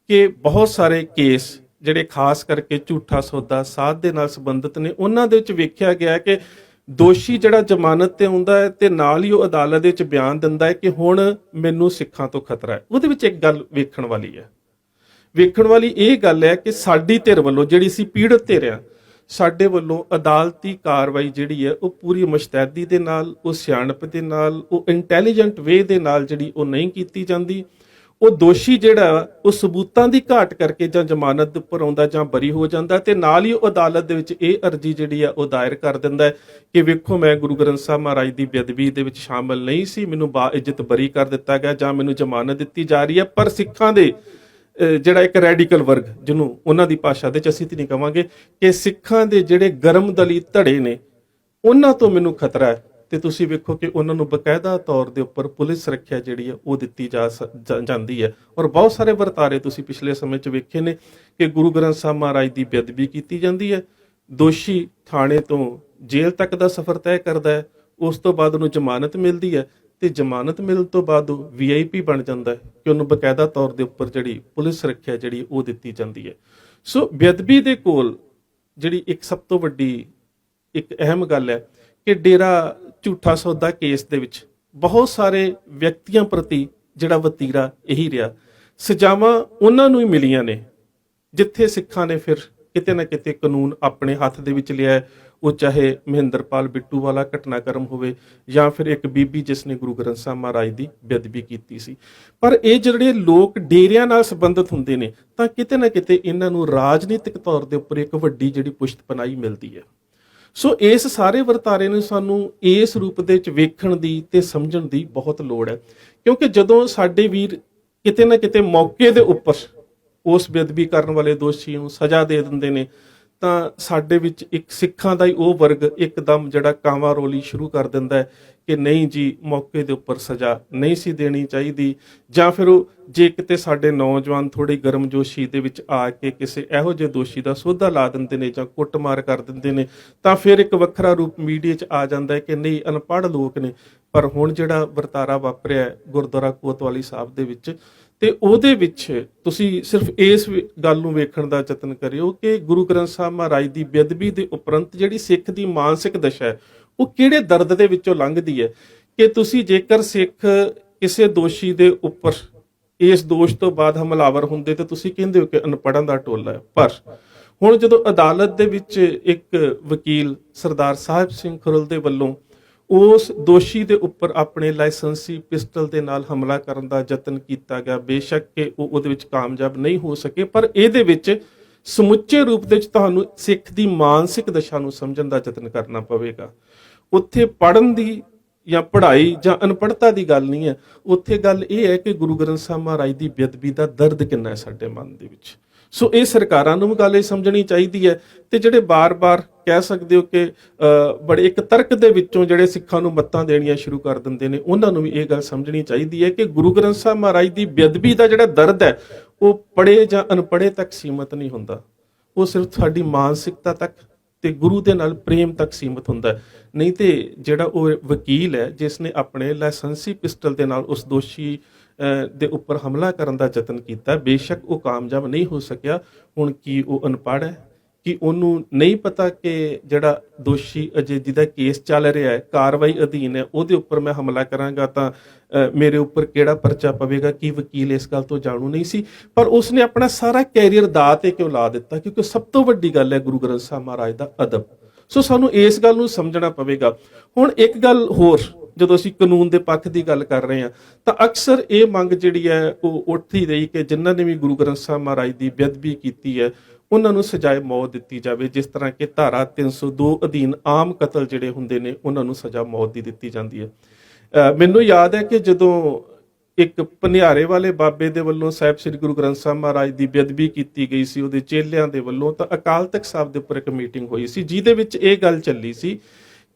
ਕਿ ਬਹੁਤ ਸਾਰੇ ਕੇਸ ਜਿਹੜੇ ਖਾਸ ਕਰਕੇ ਝੂਠਾ ਸੌਦਾ ਸਾਧ ਦੇ ਨਾਲ ਸੰਬੰਧਿਤ ਨੇ ਉਹਨਾਂ ਦੇ ਵਿੱਚ ਵੇਖਿਆ ਗਿਆ ਕਿ ਦੋਸ਼ੀ ਜਿਹੜਾ ਜ਼ਮਾਨਤ ਤੇ ਆਉਂਦਾ ਹੈ ਤੇ ਨਾਲ ਹੀ ਉਹ ਅਦਾਲਤ ਦੇ ਵਿੱਚ ਬਿਆਨ ਦਿੰਦਾ ਹੈ ਕਿ ਹੁਣ ਮੈਨੂੰ ਸਿੱਖਾਂ ਤੋਂ ਖਤਰਾ ਹੈ। ਉਹਦੇ ਵਿੱਚ ਇੱਕ ਗੱਲ ਵੇਖਣ ਵਾਲੀ ਇਹ ਗੱਲ ਹੈ ਕਿ ਸਾਡੀ ਧਿਰ ਵੱਲੋਂ ਜਿਹੜੀ ਸੀ ਪੀੜਤ ਧਿਰ ਆ, ਸਾਡੇ ਵੱਲੋਂ ਅਦਾਲਤੀ ਕਾਰਵਾਈ ਜਿਹੜੀ ਹੈ ਉਹ ਪੂਰੀ ਮੁਸ਼ਤੈਦੀ ਦੇ ਨਾਲ, ਉਹ ਸਿਆਣਪ ਦੇ ਨਾਲ, ਉਹ ਇੰਟੈਲੀਜੈਂਟ ਵੇ ਦੇ ਨਾਲ ਜਿਹੜੀ ਉਹ ਨਹੀਂ ਕੀਤੀ ਜਾਂਦੀ। ਉਹ ਦੋਸ਼ੀ ਜਿਹੜਾ ਉਹ ਸਬੂਤਾਂ ਦੀ ਘਾਟ ਕਰਕੇ ਜਾਂ ਜ਼ਮਾਨਤ ਦੇ ਉੱਪਰ ਆਉਂਦਾ ਜਾਂ ਬਰੀ ਹੋ ਜਾਂਦਾ ਤੇ ਨਾਲ ਹੀ ਉਹ ਅਦਾਲਤ ਦੇ ਵਿੱਚ ਇਹ ਅਰਜੀ ਜਿਹੜੀ ਆ ਉਹ ਦਾਇਰ ਕਰ ਦਿੰਦਾ ਕਿ ਵੇਖੋ ਮੈਂ ਗੁਰੂ ਗ੍ਰੰਥ ਸਾਹਿਬ ਮਹਾਰਾਜ ਦੀ ਬੇਅਦਬੀ ਦੇ ਵਿੱਚ ਸ਼ਾਮਲ ਨਹੀਂ ਸੀ, ਮੈਨੂੰ ਬਾਇਜ਼ਤ ਬਰੀ ਕਰ ਦਿੱਤਾ ਗਿਆ ਜਾਂ ਮੈਨੂੰ ਜ਼ਮਾਨਤ ਦਿੱਤੀ ਜਾ ਰਹੀ ਹੈ। ਪਰ ਸਿੱਖਾਂ ਦੇ ਜਿਹੜਾ ਇੱਕ ਰੈਡੀਕਲ ਵਰਗ, ਜਿਹਨੂੰ ਉਹਨਾਂ ਦੀ ਭਾਸ਼ਾ ਦੇ ਚ ਅਸੀਂ ਤੇ ਨਹੀਂ ਕਵਾਂਗੇ ਕਿ ਸਿੱਖਾਂ ਦੇ ਜਿਹੜੇ ਗਰਮ ਦਲੀ ਧੜੇ ਨੇ ਉਹਨਾਂ ਤੋਂ ਮੈਨੂੰ ਖਤਰਾ ਹੈ ਤੇ ਤੁਸੀਂ ਵੇਖੋ ਕਿ ਉਹਨਾਂ ਨੂੰ ਬਕਾਇਦਾ ਤੌਰ ਦੇ ਉੱਪਰ ਪੁਲਿਸ ਸੁਰੱਖਿਆ ਜਿਹੜੀ ਹੈ ਉਹ ਦਿੱਤੀ ਜਾਂਦੀ ਹੈ। ਔਰ ਬਹੁਤ ਸਾਰੇ ਵਰਤਾਰੇ ਤੁਸੀਂ ਪਿਛਲੇ ਸਮੇਂ 'ਚ ਵੇਖੇ ਨੇ ਕਿ ਗੁਰੂ ਗ੍ਰੰਥ ਸਾਹਿਬ ਮਹਾਰਾਜ ਦੀ ਬੇਅਦਬੀ ਕੀਤੀ ਜਾਂਦੀ ਹੈ, ਦੋਸ਼ੀ ਥਾਣੇ ਤੋਂ ਜੇਲ੍ਹ ਤੱਕ ਦਾ ਸਫ਼ਰ ਤੈਅ ਕਰਦਾ ਹੈ, ਉਸ ਤੋਂ ਬਾਅਦ ਉਹਨੂੰ ਜ਼ਮਾਨਤ ਮਿਲਦੀ ਹੈ ਤੇ ਜ਼ਮਾਨਤ ਮਿਲਣ ਤੋਂ ਬਾਅਦ ਉਹ VIP ਬਣ ਜਾਂਦਾ ਹੈ ਕਿ ਉਹਨੂੰ ਬਕਾਇਦਾ ਤੌਰ ਦੇ ਉੱਪਰ ਜਿਹੜੀ ਪੁਲਿਸ ਸੁਰੱਖਿਆ ਜਿਹੜੀ ਉਹ ਦਿੱਤੀ ਜਾਂਦੀ ਹੈ। ਸੋ ਬੇਅਦਬੀ ਦੇ ਕੋਲ ਜਿਹੜੀ ਇੱਕ ਸਭ ਤੋਂ ਵੱਡੀ ਇੱਕ ਅਹਿਮ ਗੱਲ ਹੈ ਕਿ ਡੇਰਾ ਝੂਠਾ ਸੌਦਾ ਕੇਸ ਦੇ ਵਿੱਚ ਬਹੁਤ ਸਾਰੇ ਵਿਅਕਤੀਆਂ ਪ੍ਰਤੀ ਜਿਹੜਾ ਵਤੀਰਾ ਇਹੀ ਰਿਹਾ, ਸਜ਼ਾਵਾਂ ਉਹਨਾਂ ਨੂੰ ਹੀ ਮਿਲੀਆਂ ਨੇ ਜਿੱਥੇ ਸਿੱਖਾਂ ਨੇ ਫਿਰ ਕਿਤੇ ਨਾ ਕਿਤੇ ਕਾਨੂੰਨ ਆਪਣੇ ਹੱਥ ਦੇ ਵਿੱਚ ਲਿਆ, ਉਹ ਚਾਹੇ ਮਹਿੰਦਰਪਾਲ ਬਿੱਟੂ ਵਾਲਾ ਘਟਨਾਕ੍ਰਮ ਹੋਵੇ ਜਾਂ ਫਿਰ ਇੱਕ ਬੀਬੀ ਜਿਸ ਨੇ ਗੁਰੂ ਗ੍ਰੰਥ ਸਾਹਿਬ ਮਹਾਰਾਜ ਦੀ ਬੇਅਦਬੀ ਕੀਤੀ ਸੀ। ਪਰ ਇਹ ਜਿਹੜੇ ਲੋਕ ਡੇਰਿਆਂ ਨਾਲ ਸੰਬੰਧਿਤ ਹੁੰਦੇ ਨੇ ਤਾਂ ਕਿਤੇ ਨਾ ਕਿਤੇ ਇਹਨਾਂ ਨੂੰ ਰਾਜਨੀਤਿਕ ਤੌਰ ਦੇ ਉੱਪਰ ਇੱਕ ਵੱਡੀ ਜਿਹੜੀ ਪੁਸ਼ਤਪਨਾਹੀ ਮਿਲਦੀ ਹੈ। ਸੋ ਇਸ ਸਾਰੇ ਵਰਤਾਰੇ ਨੂੰ ਸਾਨੂੰ ਇਸ ਰੂਪ ਦੇ ਵਿੱਚ ਵੇਖਣ ਦੀ ਤੇ ਸਮਝਣ ਦੀ ਬਹੁਤ ਲੋੜ ਹੈ, ਕਿਉਂਕਿ ਜਦੋਂ ਸਾਡੇ ਵੀਰ ਕਿਤੇ ਨਾ ਕਿਤੇ ਮੌਕੇ ਦੇ ਉੱਪਰ ਉਸ ਬੇਅਦਬੀ ਕਰਨ ਵਾਲੇ ਦੋਸ਼ੀ ਨੂੰ ਸਜ਼ਾ ਦੇ ਦਿੰਦੇ ਨੇ, ਤਾਂ ਸਾਡੇ ਵਿੱਚ ਇੱਕ ਸਿੱਖਾਂ ਦਾ ਹੀ ਉਹ ਵਰਗ ਇੱਕਦਮ ਜਿਹੜਾ ਕਾਂਵਾਂ ਰੋਲੀ ਸ਼ੁਰੂ ਕਰ ਦਿੰਦਾ ਹੈ ਕਿ ਨਹੀਂ ਜੀ, ਮੌਕੇ ਦੇ ਉੱਪਰ ਸਜ਼ਾ ਨਹੀਂ ਸੀ ਦੇਣੀ ਚਾਹੀਦੀ। ਜਾਂ ਫਿਰ ਉਹ ਜੇ ਕਿਤੇ ਸਾਡੇ ਨੌਜਵਾਨ ਥੋੜੀ ਗਰਮਜੋਸ਼ੀ ਦੇ ਵਿੱਚ ਆ ਕੇ ਕਿਸੇ ਇਹੋ ਜਿਹੇ ਦੋਸ਼ੀ ਦਾ ਸੋਧਾ ਲਾ ਦਿੰਦੇ ਨੇ ਜਾਂ ਕੁੱਟਮਾਰ ਕਰ ਦਿੰਦੇ ਨੇ, ਤਾਂ ਫਿਰ ਇੱਕ ਵੱਖਰਾ ਰੂਪ ਮੀਡੀਆ 'ਚ ਆ ਜਾਂਦਾ ਹੈ ਕਿ ਨਹੀਂ, ਅਨਪੜ੍ਹ ਲੋਕ ਨੇ। ਪਰ ਹੁਣ ਜਿਹੜਾ ਵਰਤਾਰਾ ਵਾਪਰਿਆ ਗੁਰਦੁਆਰਾ ਕੋਤਵਾਲੀ ਸਾਹਿਬ ਦੇ ਵਿੱਚ, ਤੇ ਉਹਦੇ ਵਿੱਚ ਤੁਸੀਂ ਸਿਰਫ ਇਸ ਗੱਲ ਨੂੰ ਵੇਖਣ ਦਾ ਯਤਨ ਕਰਿਓ ਕਿ ਗੁਰੂ ਗ੍ਰੰਥ ਸਾਹਿਬ ਮਹਾਰਾਜ ਦੀ ਬੇਅਦਬੀ ਦੇ ਉਪਰੰਤ ਜਿਹੜੀ ਸਿੱਖ ਦੀ ਮਾਨਸਿਕ ਦਸ਼ਾ ਹੈ ਉਹ ਕਿਹੜੇ ਦਰਦ ਦੇ ਵਿੱਚੋਂ ਲੰਘਦੀ ਹੈ। ਕਿ ਤੁਸੀਂ ਜੇਕਰ ਸਿੱਖ ਕਿਸੇ ਦੋਸ਼ੀ ਦੇ ਉੱਪਰ ਇਸ ਦੋਸ਼ ਤੋਂ ਬਾਅਦ ਹਮਲਾਵਰ ਹੁੰਦੇ ਤਾਂ ਤੁਸੀਂ ਕਹਿੰਦੇ ਹੋ ਕਿ ਅਨਪੜ੍ਹਾਂ ਦਾ ਟੋਲਾ ਹੈ। ਪਰ ਹੁਣ ਜਦੋਂ ਅਦਾਲਤ ਦੇ ਵਿੱਚ ਇੱਕ ਵਕੀਲ ਸਰਦਾਰ ਸਾਹਿਬ ਸਿੰਘ ਖੁਰਲ ਦੇ ਵੱਲੋਂ ਉਸ ਦੋਸ਼ੀ ਦੇ ਉੱਪਰ ਆਪਣੇ ਲਾਇਸੈਂਸੀ ਪਿਸਟਲ ਦੇ ਨਾਲ ਹਮਲਾ ਕਰਨ ਦਾ ਯਤਨ ਕੀਤਾ ਗਿਆ, ਬੇਸ਼ੱਕ ਕਿ ਉਹ ਉਹਦੇ ਵਿੱਚ ਕਾਮਯਾਬ ਨਹੀਂ ਹੋ ਸਕੇ, ਪਰ ਇਹਦੇ ਵਿੱਚ ਸਮੁੱਚੇ ਰੂਪ ਦੇ ਵਿੱਚ ਤੁਹਾਨੂੰ ਸਿੱਖ ਦੀ ਮਾਨਸਿਕ ਦਸ਼ਾ ਨੂੰ ਸਮਝਣ ਦਾ ਯਤਨ ਕਰਨਾ ਪਵੇਗਾ। ਉੱਥੇ ਪੜ੍ਹਨ ਦੀ ਜਾਂ ਪੜ੍ਹਾਈ ਜਾਂ ਅਨਪੜ੍ਹਤਾ ਦੀ ਗੱਲ ਨਹੀਂ ਹੈ, ਉੱਥੇ ਗੱਲ ਇਹ ਹੈ ਕਿ ਗੁਰੂ ਗ੍ਰੰਥ ਸਾਹਿਬ ਮਹਾਰਾਜ ਦੀ ਬੇਅਦਬੀ ਦਾ ਦਰਦ ਕਿੰਨਾ ਹੈ ਸਾਡੇ ਮਨ ਦੇ ਵਿੱਚ। ਸੋ ਇਹ ਸਰਕਾਰਾਂ ਨੂੰ ਵੀ ਗੱਲ ਇਹ ਸਮਝਣੀ ਚਾਹੀਦੀ ਹੈ। ਤੇ ਜਿਹੜੇ ਬਾਰ-ਬਾਰ ਕਹਿ ਸਕਦੇ ਹੋ ਕਿ ਬੜੇ ਇੱਕ ਤਰਕ ਦੇ ਵਿੱਚੋਂ ਜਿਹੜੇ ਸਿੱਖਾਂ ਨੂੰ ਮੱਤਾਂ ਦੇਣੀਆਂ ਸ਼ੁਰੂ ਕਰ ਦਿੰਦੇ ਨੇ, ਉਹਨਾਂ ਨੂੰ ਵੀ ਇਹ ਗੱਲ ਸਮਝਣੀ ਚਾਹੀਦੀ ਹੈ ਕਿ ਗੁਰੂ ਗ੍ਰੰਥ ਸਾਹਿਬ ਮਹਾਰਾਜ ਦੀ ਬੇਅਦਬੀ ਦਾ ਜਿਹੜਾ ਦਰਦ ਹੈ ਉਹ ਪੜ੍ਹੇ ਜਾਂ ਅਨਪੜ੍ਹੇ ਤੱਕ ਸੀਮਤ ਨਹੀਂ ਹੁੰਦਾ, ਉਹ ਸਿਰਫ ਸਾਡੀ ਮਾਨਸਿਕਤਾ ਤੱਕ ਤੇ ਗੁਰੂ ਦੇ ਨਾਲ ਪ੍ਰੇਮ ਤੱਕ ਸੀਮਤ ਹੁੰਦਾ ਹੈ। ਨਹੀਂ ਤੇ ਜਿਹੜਾ ਉਹ ਵਕੀਲ ਹੈ ਜਿਸ ਨੇ ਆਪਣੇ ਲਾਇਸੈਂਸੀ ਪਿਸਟਲ ਦੇ ਨਾਲ ਉਸ ਦੋਸ਼ੀ ਦੇ ਉੱਪਰ ਹਮਲਾ ਕਰਨ ਦਾ ਯਤਨ ਕੀਤਾ, ਬੇਸ਼ੱਕ ਉਹ ਕਾਮਯਾਬ ਨਹੀਂ ਹੋ ਸਕਿਆ। ਹੁਣ ਕੀ ਉਹ ਅਨਪੜ੍ਹ ਹੈ? ਕਿ ਉਹਨੂੰ ਨਹੀਂ ਪਤਾ ਕਿ ਜਿਹੜਾ ਦੋਸ਼ੀ ਅਜੇ ਜਿਹਦਾ ਕੇਸ ਚੱਲ ਰਿਹਾ ਹੈ, ਕਾਰਵਾਈ ਅਧੀਨ ਹੈ, ਉਹਦੇ ਉੱਪਰ ਮੈਂ ਹਮਲਾ ਕਰਾਂਗਾ ਤਾਂ ਮੇਰੇ ਉੱਪਰ ਕਿਹੜਾ ਪਰਚਾ ਪਵੇਗਾ? ਕੀ ਵਕੀਲ ਇਸ ਗੱਲ ਤੋਂ ਜਾਣੂ ਨਹੀਂ ਸੀ? ਪਰ ਉਸਨੇ ਆਪਣਾ ਸਾਰਾ ਕੈਰੀਅਰ ਦਾਅ ਤੇ ਕਿਉਂ ਲਾ ਦਿੱਤਾ? ਕਿਉਂਕਿ ਸਭ ਤੋਂ ਵੱਡੀ ਗੱਲ ਹੈ ਗੁਰੂ ਗ੍ਰੰਥ ਸਾਹਿਬ ਮਹਾਰਾਜ ਦਾ ਅਦਬ। ਸੋ ਸਾਨੂੰ ਇਸ ਗੱਲ ਨੂੰ ਸਮਝਣਾ ਪਵੇਗਾ। ਹੁਣ ਇੱਕ ਗੱਲ ਹੋਰ, ਜਦੋਂ ਅਸੀਂ ਕਾਨੂੰਨ ਦੇ ਪੱਖ ਦੀ ਗੱਲ ਕਰ ਰਹੇ ਹਾਂ ਤਾਂ ਅਕਸਰ ਇਹ ਮੰਗ ਜਿਹੜੀ ਹੈ ਉਹ ਉੱਠਦੀ ਰਹੀ ਕਿ ਜਿਨ੍ਹਾਂ ਨੇ ਵੀ ਗੁਰੂ ਗ੍ਰੰਥ ਸਾਹਿਬ ਮਹਾਰਾਜ ਦੀ ਬੇਅਦਬੀ ਕੀਤੀ ਹੈ ਉਹਨਾਂ ਨੂੰ ਸਜ਼ਾਏ ਮੌਤ ਦਿੱਤੀ ਜਾਵੇ, ਜਿਸ ਤਰ੍ਹਾਂ ਕਿ ਧਾਰਾ 302 ਅਧੀਨ ਆਮ ਕਤਲ ਜਿਹੜੇ ਹੁੰਦੇ ਨੇ ਉਹਨਾਂ ਨੂੰ ਸਜ਼ਾ ਮੌਤ ਦੀ ਦਿੱਤੀ ਜਾਂਦੀ ਹੈ। ਮੈਨੂੰ ਯਾਦ ਹੈ ਕਿ ਜਦੋਂ ਇੱਕ ਪਨਿਆਰੇ ਵਾਲੇ ਬਾਬੇ ਦੇ ਵੱਲੋਂ ਸਾਹਿਬ ਸ੍ਰੀ ਗੁਰੂ ਗ੍ਰੰਥ ਸਾਹਿਬ ਮਹਾਰਾਜ ਦੀ ਬੇਅਦਬੀ ਕੀਤੀ ਗਈ ਸੀ ਉਹਦੇ ਚੇਲਿਆਂ ਦੇ ਵੱਲੋਂ, ਤਾਂ ਅਕਾਲ ਤਖਤ ਸਾਹਿਬ ਦੇ ਉੱਪਰ ਇੱਕ ਮੀਟਿੰਗ ਹੋਈ ਸੀ ਜਿਹਦੇ ਵਿੱਚ ਇਹ ਗੱਲ ਚੱਲੀ ਸੀ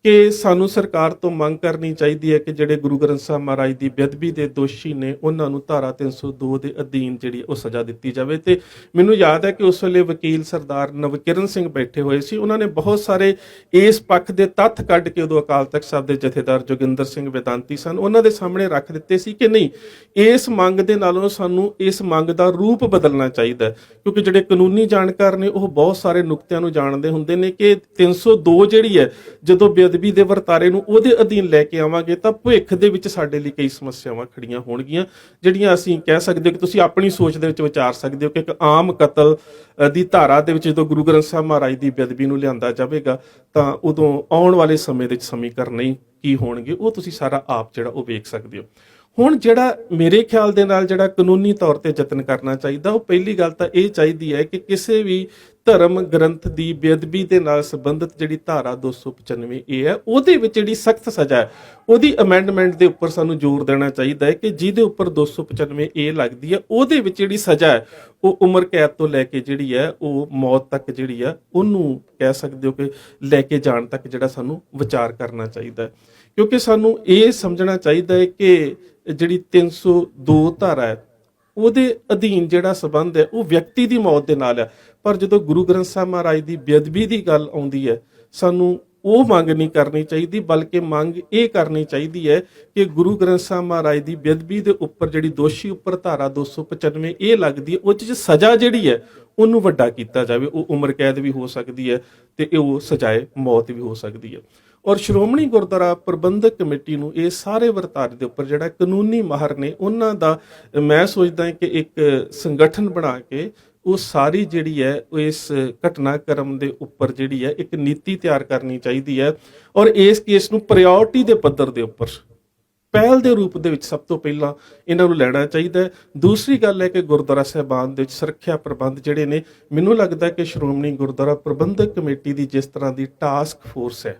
ਕਿ ਸਾਨੂੰ ਸਰਕਾਰ ਤੋਂ ਮੰਗ ਕਰਨੀ ਚਾਹੀਦੀ ਹੈ ਕਿ ਜਿਹੜੇ ਗੁਰੂ ਗ੍ਰੰਥ ਸਾਹਿਬ ਮਹਾਰਾਜ ਦੀ ਬੇਅਦਬੀ ਦੇ ਦੋਸ਼ੀ ਨੇ ਉਹਨਾਂ ਨੂੰ ਧਾਰਾ 302 ਦੇ ਅਧੀਨ ਜਿਹੜੀ ਉਹ ਸਜ਼ਾ ਦਿੱਤੀ ਜਾਵੇ। ਤੇ ਮੈਨੂੰ ਯਾਦ ਹੈ ਕਿ ਉਸ ਵੇਲੇ ਵਕੀਲ ਸਰਦਾਰ ਨਵਕਿਰਨ ਸਿੰਘ ਬੈਠੇ ਹੋਏ ਸੀ, ਉਹਨਾਂ ਨੇ ਬਹੁਤ ਸਾਰੇ ਇਸ ਪੱਖ ਦੇ ਤੱਥ ਕੱਢ ਕੇ ਉਦੋਂ ਅਕਾਲ ਤਖਤ ਸਾਹਿਬ ਦੇ ਜਥੇਦਾਰ ਜੋਗਿੰਦਰ ਸਿੰਘ ਵੇਦਾਂਤੀ ਸਨ, ਉਹਨਾਂ ਦੇ ਸਾਹਮਣੇ ਰੱਖ ਦਿੱਤੇ ਸੀ ਕਿ ਨਹੀਂ, ਇਸ ਮੰਗ ਦੇ ਨਾਲੋਂ ਸਾਨੂੰ ਇਸ ਮੰਗ ਦਾ ਰੂਪ ਬਦਲਣਾ ਚਾਹੀਦਾ ਹੈ। ਕਿਉਂਕਿ ਜਿਹੜੇ ਕਾਨੂੰਨੀ ਜਾਣਕਾਰ ਨੇ ਉਹ ਬਹੁਤ ਸਾਰੇ ਨੁਕਤਿਆਂ ਨੂੰ ਜਾਣਦੇ ਹੁੰਦੇ ਨੇ ਕਿ 302 ਜਿਹੜੀ ਹੈ ਜਦੋਂ ਬੇਅਦਬੀ ਦੇ ਵਰਤਾਰੇ ਨੂੰ ਉਹਦੇ ਅਧੀਨ ਲੈ ਕੇ ਆਵਾਂਗੇ ਤਾਂ ਭਵਿੱਖ ਦੇ ਵਿੱਚ ਸਾਡੇ ਲਈ ਕਈ ਸਮੱਸਿਆਵਾਂ ਖੜੀਆਂ ਹੋਣਗੀਆਂ, ਜਿਹੜੀਆਂ ਅਸੀਂ ਕਹਿ ਸਕਦੇ ਕਿ ਤੁਸੀਂ ਆਪਣੀ ਸੋਚ ਦੇ ਵਿੱਚ ਵਿਚਾਰ ਸਕਦੇ ਹੋ ਕਿ ਇੱਕ ਆਮ ਕਤਲ ਦੀ ਧਾਰਾ ਦੇ ਵਿੱਚ ਜਦੋਂ ਗੁਰੂ ਗ੍ਰੰਥ ਸਾਹਿਬ ਮਹਾਰਾਜ ਦੀ ਬੇਅਦਬੀ ਨੂੰ ਲਿਆਂਦਾ ਜਾਵੇਗਾ ਤਾਂ ਉਦੋਂ ਆਉਣ ਵਾਲੇ ਸਮੇਂ ਦੇ ਵਿੱਚ ਸਮੀਕਰਨ ਕੀ ਹੋਣਗੇ ਉਹ ਤੁਸੀਂ ਸਾਰਾ ਆਪ ਜਿਹੜਾ ਉਹ ਵੇਖ ਸਕਦੇ ਹੋ। ਹੁਣ ਜਿਹੜਾ ਮੇਰੇ ਖਿਆਲ ਦੇ ਨਾਲ ਜਿਹੜਾ ਕਾਨੂੰਨੀ ਤੌਰ ਤੇ ਯਤਨ ਕਰਨਾ ਚਾਹੀਦਾ, ਉਹ ਪਹਿਲੀ ਗੱਲ ਤਾਂ ਇਹ ਚਾਹੀਦੀ ਹੈ ਕਿ ਕਿਸੇ ਵੀ ਧਰਮ ਗ੍ਰੰਥ ਦੀ ਬੇਅਦਬੀ ਦੇ ਨਾਲ ਸੰਬੰਧਿਤ ਜਿਹੜੀ ਧਾਰਾ 295 ਏ ਹੈ ਉਹਦੇ ਵਿੱਚ ਜਿਹੜੀ ਸਖਤ ਸਜ਼ਾ ਹੈ ਉਹਦੀ ਅਮੈਂਡਮੈਂਟ ਦੇ ਉੱਪਰ ਸਾਨੂੰ ਜ਼ੋਰ ਦੇਣਾ ਚਾਹੀਦਾ ਹੈ ਕਿ ਜਿਹਦੇ ਉੱਪਰ 295 ਏ ਲੱਗਦੀ ਹੈ ਉਹਦੇ ਵਿੱਚ ਜਿਹੜੀ ਸਜ਼ਾ ਹੈ ਉਹ ਉਮਰ ਕੈਦ ਤੋਂ ਲੈ ਕੇ ਜਿਹੜੀ ਹੈ ਉਹ ਮੌਤ ਤੱਕ ਜਿਹੜੀ ਹੈ ਉਹਨੂੰ ਕਹਿ ਸਕਦੇ ਹੋ ਕਿ ਲੈ ਕੇ ਜਾਣ ਤੱਕ ਜਿਹੜਾ ਸਾਨੂੰ ਵਿਚਾਰ ਕਰਨਾ ਚਾਹੀਦਾ ਹੈ। ਕਿਉਂਕਿ ਸਾਨੂੰ ਇਹ ਸਮਝਣਾ ਚਾਹੀਦਾ ਹੈ ਕਿ ਜਿਹੜੀ 302 ਧਾਰਾ ਹੈ ਉਹਦੇ ਅਧੀਨ ਜਿਹੜਾ ਸਬੰਧ ਹੈ ਉਹ ਵਿਅਕਤੀ ਦੀ ਮੌਤ ਦੇ ਨਾਲ ਹੈ, ਪਰ ਜਦੋਂ ਗੁਰੂ ਗ੍ਰੰਥ ਸਾਹਿਬ ਮਹਾਰਾਜ ਦੀ ਬੇਅਦਬੀ ਦੀ ਗੱਲ ਆਉਂਦੀ ਹੈ ਸਾਨੂੰ ਉਹ ਮੰਗ ਨਹੀਂ ਕਰਨੀ ਚਾਹੀਦੀ, ਬਲਕਿ ਮੰਗ ਇਹ ਕਰਨੀ ਚਾਹੀਦੀ ਹੈ ਕਿ ਗੁਰੂ ਗ੍ਰੰਥ ਸਾਹਿਬ ਮਹਾਰਾਜ ਦੀ ਬੇਅਦਬੀ ਦੇ ਉੱਪਰ ਜਿਹੜੀ ਦੋਸ਼ੀ ਉੱਪਰ ਧਾਰਾ 295 ਇਹ ਲੱਗਦੀ ਹੈ ਉਹ 'ਚ ਸਜ਼ਾ ਜਿਹੜੀ ਹੈ ਉਹਨੂੰ ਵੱਡਾ ਕੀਤਾ ਜਾਵੇ। ਉਹ ਉਮਰ ਕੈਦ ਵੀ ਹੋ ਸਕਦੀ ਹੈ ਤੇ ਉਹ ਸਜ਼ਾਏ ਮੌਤ ਵੀ ਹੋ ਸਕਦੀ ਹੈ। ਔਰ ਸ਼੍ਰੋਮਣੀ ਗੁਰਦੁਆਰਾ ਪ੍ਰਬੰਧਕ ਕਮੇਟੀ ਨੂੰ ਇਹ ਸਾਰੇ ਵਰਤਾਰੇ ਦੇ ਉੱਪਰ ਜਿਹੜਾ ਕਾਨੂੰਨੀ ਮਾਹਰ ਨੇ ਉਹਨਾਂ ਦਾ ਮੈਂ ਸੋਚਦਾ ਕਿ ਇੱਕ ਸੰਗਠਨ ਬਣਾ ਕੇ ਉਹ ਸਾਰੀ ਜਿਹੜੀ ਹੈ ਉਹ ਇਸ ਘਟਨਾਕ੍ਰਮ ਦੇ ਉੱਪਰ ਜਿਹੜੀ ਹੈ ਇੱਕ ਨੀਤੀ ਤਿਆਰ ਕਰਨੀ ਚਾਹੀਦੀ ਹੈ ਔਰ ਇਸ ਕੇਸ ਨੂੰ ਪ੍ਰਾਇਓਰਟੀ ਦੇ ਪੱਧਰ ਦੇ ਉੱਪਰ ਪਹਿਲ ਦੇ ਰੂਪ ਦੇ ਵਿੱਚ ਸਭ ਤੋਂ ਪਹਿਲਾਂ ਇਹਨਾਂ ਨੂੰ ਲੈਣਾ ਚਾਹੀਦਾ ਹੈ। ਦੂਸਰੀ ਗੱਲ ਹੈ ਕਿ ਗੁਰਦੁਆਰਾ ਸਾਹਿਬਾਨ ਦੇ ਵਿੱਚ ਸੁਰੱਖਿਆ ਪ੍ਰਬੰਧ ਜਿਹੜੇ ਨੇ, ਮੈਨੂੰ ਲੱਗਦਾ ਕਿ ਸ਼੍ਰੋਮਣੀ ਗੁਰਦੁਆਰਾ ਪ੍ਰਬੰਧਕ ਕਮੇਟੀ ਦੀ ਜਿਸ ਤਰ੍ਹਾਂ ਦੀ ਟਾਸਕ ਫੋਰਸ ਹੈ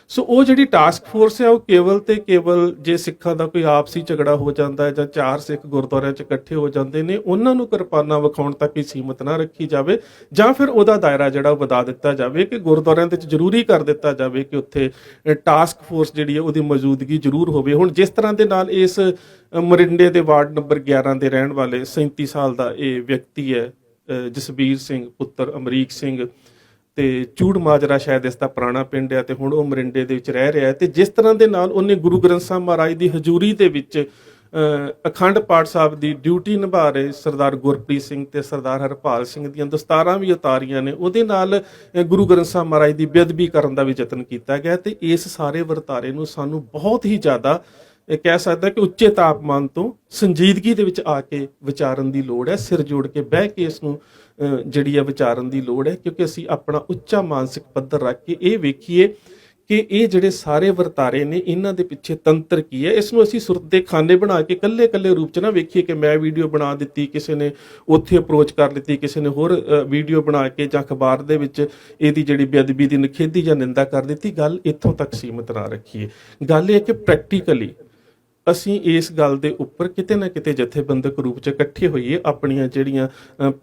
ਸੋ ਉਹ ਜਿਹੜੀ ਟਾਸਕ ਫੋਰਸ ਹੈ ਉਹ ਕੇਵਲ ਤੇ ਕੇਵਲ ਜੇ ਸਿੱਖਾਂ ਦਾ ਕੋਈ ਆਪਸੀ ਝਗੜਾ ਹੋ ਜਾਂਦਾ ਹੈ ਜਾਂ 4 ਸਿੱਖ ਗੁਰਦੁਆਰਿਆਂ 'ਚ ਇਕੱਠੇ ਹੋ ਜਾਂਦੇ ਨੇ, ਉਹਨਾਂ ਨੂੰ ਕਿਰਪਾਨਾਂ ਵਿਖਾਉਣ ਤੱਕ ਹੀ ਸੀਮਤ ਨਾ ਰੱਖੀ ਜਾਵੇ, ਜਾਂ ਫਿਰ ਉਹਦਾ ਦਾਇਰਾ ਜਿਹੜਾ ਉਹ ਵਧਾ ਦਿੱਤਾ ਜਾਵੇ ਕਿ ਗੁਰਦੁਆਰਿਆਂ ਦੇ ਵਿੱਚ ਜ਼ਰੂਰੀ ਕਰ ਦਿੱਤਾ ਜਾਵੇ ਕਿ ਉੱਥੇ ਟਾਸਕ ਫੋਰਸ ਜਿਹੜੀ ਹੈ ਉਹਦੀ ਮੌਜੂਦਗੀ ਜ਼ਰੂਰ ਹੋਵੇ। ਹੁਣ ਜਿਸ ਤਰ੍ਹਾਂ ਦੇ ਨਾਲ ਇਸ ਮਰਿੰਡੇ ਦੇ ਵਾਰਡ ਨੰਬਰ 11 ਦੇ ਰਹਿਣ ਵਾਲੇ 37 ਸਾਲ ਦਾ ਇਹ ਵਿਅਕਤੀ ਹੈ, ਜਸਬੀਰ ਸਿੰਘ ਪੁੱਤਰ ਅਮਰੀਕ ਸਿੰਘ, ਤੇ ਚੂੜ ਮਾਜਰਾ ਸ਼ਾਇਦ ਇਸ ਦਾ ਪੁਰਾਣਾ ਪਿੰਡ ਹੈ ਤੇ ਹੁਣ ਉਹ ਮਰਿੰਡੇ ਦੇ ਵਿੱਚ ਰਹਿ ਰਿਹਾ ਹੈ। ਤੇ ਜਿਸ ਤਰ੍ਹਾਂ ਦੇ ਨਾਲ ਉਹਨੇ ਗੁਰੂ ਗ੍ਰੰਥ ਸਾਹਿਬ ਮਹਾਰਾਜ ਦੀ ਹਜ਼ੂਰੀ ਦੇ ਵਿੱਚ ਅਖੰਡ ਪਾਠ ਸਾਹਿਬ ਦੀ ਡਿਊਟੀ ਨਿਭਾ ਰਹੇ ਸਰਦਾਰ ਗੁਰਪ੍ਰੀਤ ਸਿੰਘ ਤੇ ਸਰਦਾਰ ਹਰਪਾਲ ਸਿੰਘ ਦੀਆਂ ਦਸਤਾਰਾਂ ਵੀ ਉਤਾਰੀਆਂ ਨੇ, ਉਹਦੇ ਨਾਲ ਗੁਰੂ ਗ੍ਰੰਥ ਸਾਹਿਬ ਮਹਾਰਾਜ ਦੀ ਬੇਅਦਬੀ ਕਰਨ ਦਾ ਵੀ ਯਤਨ ਕੀਤਾ ਗਿਆ। ਤੇ ਇਸ ਸਾਰੇ ਵਰਤਾਰੇ ਨੂੰ ਸਾਨੂੰ ਬਹੁਤ ਹੀ ਜ਼ਿਆਦਾ ਇਹ ਕਹਿ ਸਕਦਾ ਕਿ ਉੱਚੇ ਤਾਪਮਾਨ ਤੋਂ ਸੰਜੀਦਗੀ ਦੇ ਵਿੱਚ ਆ ਕੇ ਵਿਚਾਰਨ ਦੀ ਲੋੜ ਹੈ, ਸਿਰ ਜੋੜ ਕੇ ਬਹਿ ਕੇ ਇਸ ਨੂੰ ਜਿਹੜੀ ਹੈ ਵਿਚਾਰਨ ਦੀ ਲੋੜ ਹੈ, ਕਿਉਂਕਿ ਅਸੀਂ ਆਪਣਾ ਉੱਚਾ ਮਾਨਸਿਕ ਪੱਧਰ ਰੱਖ ਕੇ ਇਹ ਵੇਖੀਏ ਕਿ ਇਹ ਜਿਹੜੇ ਸਾਰੇ ਵਰਤਾਰੇ ਨੇ ਇਹਨਾਂ ਦੇ ਪਿੱਛੇ ਤੰਤਰ ਕੀ ਹੈ। ਇਸ ਨੂੰ ਅਸੀਂ ਸੁਰਤ ਦੇ ਖਾਨੇ ਬਣਾ ਕੇ ਕੱਲੇ ਰੂਪ 'ਚ ਨਾ ਵੇਖੀਏ ਕਿ ਮੈਂ ਵੀਡੀਓ ਬਣਾ ਦਿੱਤੀ, ਕਿਸੇ ਨੇ ਉੱਥੇ ਅਪਰੋਚ ਕਰ ਲਿੱਤੀ, ਕਿਸੇ ਨੇ ਹੋਰ ਵੀਡੀਓ ਬਣਾ ਕੇ ਜਾਂ ਅਖਬਾਰ ਦੇ ਵਿੱਚ ਇਹਦੀ ਜਿਹੜੀ ਬੇਅਦਬੀ ਦੀ ਨਿਖੇਧੀ ਜਾਂ ਨਿੰਦਾ ਕਰ ਦਿੱਤੀ। ਗੱਲ ਇੱਥੋਂ ਤੱਕ ਸੀਮਤ ਨਾ ਰੱਖੀਏ। ਗੱਲ ਇਹ ਹੈ ਕਿ ਪ੍ਰੈਕਟੀਕਲੀ ਅਸੀਂ ਇਸ ਗੱਲ ਦੇ ਉੱਪਰ ਕਿਤੇ ਨਾ ਕਿਤੇ ਜਥੇਬੰਦਕ ਰੂਪ 'ਚ ਇਕੱਠੇ ਹੋਈਏ, ਆਪਣੀਆਂ ਜਿਹੜੀਆਂ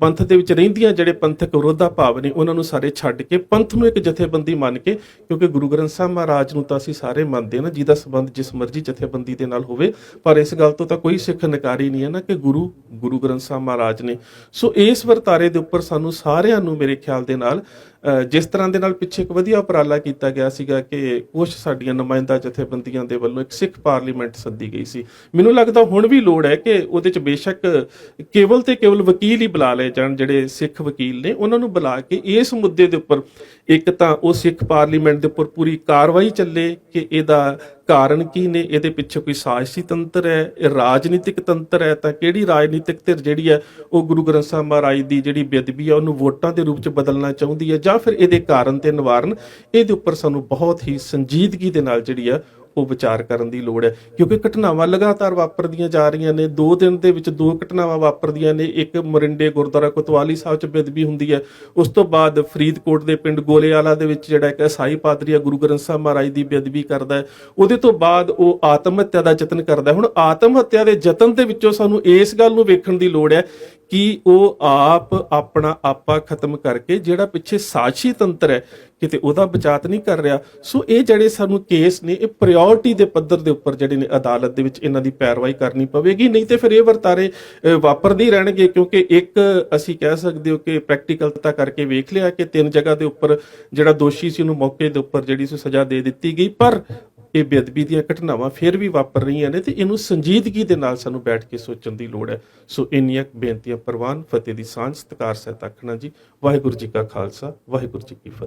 ਪੰਥ ਦੇ ਵਿੱਚ ਰਹਿੰਦੀਆਂ ਜਿਹੜੇ ਪੰਥਕ ਵਿਰੋਧਾ ਭਾਵ ਨੇ ਉਹਨਾਂ ਨੂੰ ਸਾਰੇ ਛੱਡ ਕੇ ਪੰਥ ਨੂੰ ਇੱਕ ਜਥੇਬੰਦੀ ਮੰਨ ਕੇ, ਕਿਉਂਕਿ ਗੁਰੂ ਗ੍ਰੰਥ ਸਾਹਿਬ ਮਹਾਰਾਜ ਨੂੰ ਤਾਂ ਅਸੀਂ ਸਾਰੇ ਮੰਨਦੇ ਨਾ, ਜਿਹਦਾ ਸੰਬੰਧ ਜਿਸ ਮਰਜ਼ੀ ਜਥੇਬੰਦੀ ਦੇ ਨਾਲ ਹੋਵੇ, ਪਰ ਇਸ ਗੱਲ ਤੋਂ ਤਾਂ ਕੋਈ ਸਿੱਖ ਨਕਾਰੀ ਨਹੀਂ ਹੈ ਨਾ ਕਿ ਗੁਰੂ ਗ੍ਰੰਥ ਸਾਹਿਬ ਮਹਾਰਾਜ ਨੇ। ਸੋ ਇਸ ਵਰਤਾਰੇ ਦੇ ਉੱਪਰ ਸਾਨੂੰ ਸਾਰਿਆਂ ਨੂੰ ਮੇਰੇ ਖਿਆਲ ਦੇ ਨਾਲ ਜਿਸ ਤਰ੍ਹਾਂ ਦੇ ਨਾਲ ਪਿੱਛੇ ਇੱਕ ਵਧੀਆ ਉਪਰਾਲਾ ਕੀਤਾ ਗਿਆ ਸੀਗਾ ਕਿ ਕੁਝ ਸਾਡੀਆਂ ਨੁਮਾਇੰਦਾ ਜਥੇਬੰਦੀਆਂ ਦੇ ਵੱਲੋਂ ਇੱਕ ਸਿੱਖ ਪਾਰਲੀਮੈਂਟ ਸੱਦੀ ਗਈ ਸੀ, ਮੈਨੂੰ ਲੱਗਦਾ ਹੁਣ ਵੀ ਲੋੜ ਹੈ ਕਿ ਉਹਦੇ 'ਚ ਬੇਸ਼ੱਕ ਕੇਵਲ ਤੇ ਕੇਵਲ ਵਕੀਲ ਹੀ ਬੁਲਾ ਲਏ ਜਾਣ, ਜਿਹੜੇ ਸਿੱਖ ਵਕੀਲ ਨੇ ਉਹਨਾਂ ਨੂੰ ਬੁਲਾ ਕੇ ਇਸ ਮੁੱਦੇ ਦੇ ਉੱਪਰ ਇੱਕ ਤਾਂ ਉਹ ਸਿੱਖ ਪਾਰਲੀਮੈਂਟ ਦੇ ਉੱਪਰ ਪੂਰੀ ਕਾਰਵਾਈ ਚੱਲੇ ਕਿ ਇਹਦਾ ਕਾਰਨ ਕੀ ਨੇ, ਇਹਦੇ ਪਿੱਛੇ ਕੋਈ ਸਾਜ਼ਿਸ਼ੀ ਤੰਤਰ ਹੈ, ਇਹ ਰਾਜਨੀਤਿਕ ਤੰਤਰ ਹੈ, ਤਾਂ ਕਿਹੜੀ ਰਾਜਨੀਤਿਕ ਧਿਰ ਜਿਹੜੀ ਹੈ ਉਹ ਗੁਰੂ ਗ੍ਰੰਥ ਸਾਹਿਬ ਮਹਾਰਾਜ ਦੀ ਜਿਹੜੀ ਬੇਅਦਬੀ ਹੈ ਉਹਨੂੰ ਵੋਟਾਂ ਦੇ ਰੂਪ 'ਚ ਬਦਲਣਾ ਚਾਹੁੰਦੀ ਹੈ, ਜਾਂ ਫਿਰ ਇਹਦੇ ਕਾਰਨ ਤੇ ਨਿਵਾਰਨ। ਇਹਦੇ ਉੱਪਰ ਸਾਨੂੰ ਬਹੁਤ ਹੀ ਸੰਜੀਦਗੀ ਦੇ ਨਾਲ ਜਿਹੜੀ ਆ ਉਹ ਵਿਚਾਰ ਕਰਨ ਦੀ ਲੋੜ ਹੈ, ਕਿਉਂਕਿ ਘਟਨਾਵਾਂ ਲਗਾਤਾਰ ਵਾਪਰਦੀਆਂ ਜਾ ਰਹੀਆਂ ਨੇ। 2 ਦਿਨ ਦੇ ਵਿੱਚ 2 ਘਟਨਾਵਾਂ ਵਾਪਰਦੀਆਂ ਨੇ। ਇੱਕ ਮਰਿੰਡੇ ਗੁਰਦੁਆਰਾ ਕੋਤਵਾਲੀ ਸਾਹਿਬ 'ਚ ਬੇਅਦਬੀ ਹੁੰਦੀ ਹੈ, ਉਸ ਤੋਂ ਬਾਅਦ ਫਰੀਦਕੋਟ ਦੇ ਪਿੰਡ ਗੋਲੇਵਾਲਾ ਦੇ ਵਿੱਚ ਜਿਹੜਾ ਇੱਕ ਈਸਾਈ ਪਾਦਰੀ ਗੁਰੂ ਗ੍ਰੰਥ ਸਾਹਿਬ ਮਹਾਰਾਜ ਦੀ ਬੇਅਦਬੀ ਕਰਦਾ ਹੈ। ਉਹਦੇ ਤੋਂ ਬਾਅਦ ਉਹ ਆਤਮ ਹੱਤਿਆ ਦਾ ਯਤਨ ਕਰਦਾ। ਹੁਣ ਆਤਮ ਹੱਤਿਆ ਦੇ ਯਤਨ ਦੇ ਵਿੱਚੋਂ ਸਾਨੂੰ ਇਸ ਗੱਲ ਨੂੰ ਵੇਖਣ ਦੀ ਲੋੜ ਹੈ ਕਿ ਉਹ ਆਪ ਆਪਣਾ ਆਪਾ ਖਤਮ ਕਰਕੇ ਜਿਹੜਾ ਪਿੱਛੇ ਸਾਜ਼ਿਸ਼ੀ ਤੰਤਰ ਹੈ ਕਿਤੇ ਉਹਦਾ ਬਚਾਅ ਨਹੀਂ ਕਰ ਰਿਹਾ। ਸੋ ਇਹ ਜਿਹੜੇ ਸਾਨੂੰ ਕੇਸ ਨੇ ਇਹ ਪ੍ਰਾਇੋਰਟੀ ਦੇ ਪੱਧਰ ਦੇ ਉੱਪਰ ਜਿਹੜੇ ਨੇ ਅਦਾਲਤ ਦੇ ਵਿੱਚ ਇਹਨਾਂ ਦੀ ਪੈਰਵਾਈ ਕਰਨੀ ਪਵੇਗੀ, ਨਹੀਂ ਤੇ ਫਿਰ ਇਹ ਵਰਤਾਰੇ ਵਾਪਰਦੇ ਹੀ ਰਹਿਣਗੇ। ਕਿਉਂਕਿ ਇੱਕ ਅਸੀਂ ਕਹਿ ਸਕਦੇ ਹੋ ਕਿ ਪ੍ਰੈਕਟੀਕਲਤਾ ਕਰਕੇ ਵੇਖ ਲਿਆ ਕਿ 3 ਜਗ੍ਹਾ ਦੇ ਉੱਪਰ ਜਿਹੜਾ ਦੋਸ਼ੀ ਸੀ ਉਹਨੂੰ ਮੌਕੇ ਦੇ ਉੱਪਰ ਜਿਹੜੀ ਸੀ ਸਜ਼ਾ ਦੇ ਦਿੱਤੀ ਗਈ, ਪਰ ਇਹ ਬੇਅਦਬੀ ਦੀਆਂ ਘਟਨਾਵਾਂ ਫਿਰ ਵੀ ਵਾਪਰ ਰਹੀਆਂ ਨੇ ਤੇ ਇਹਨੂੰ ਸੰਜੀਦਗੀ ਦੇ ਨਾਲ ਸਾਨੂੰ ਬੈਠ ਕੇ ਸੋਚਣ ਦੀ ਲੋੜ ਹੈ। ਸੋ ਇੰਨੀਆਂ ਬੇਨਤੀਆਂ ਪ੍ਰਵਾਨ, ਫਤਿਹ ਦੀ ਸਾਂਝ, ਸਤਿਕਾਰ ਸਹਿਤ ਆਖਣਾ ਜੀ। ਵਾਹਿਗੁਰੂ ਜੀ ਕਾ ਖਾਲਸਾ, ਵਾਹਿਗੁਰੂ ਜੀ ਕੀ ਫਤਿਹ।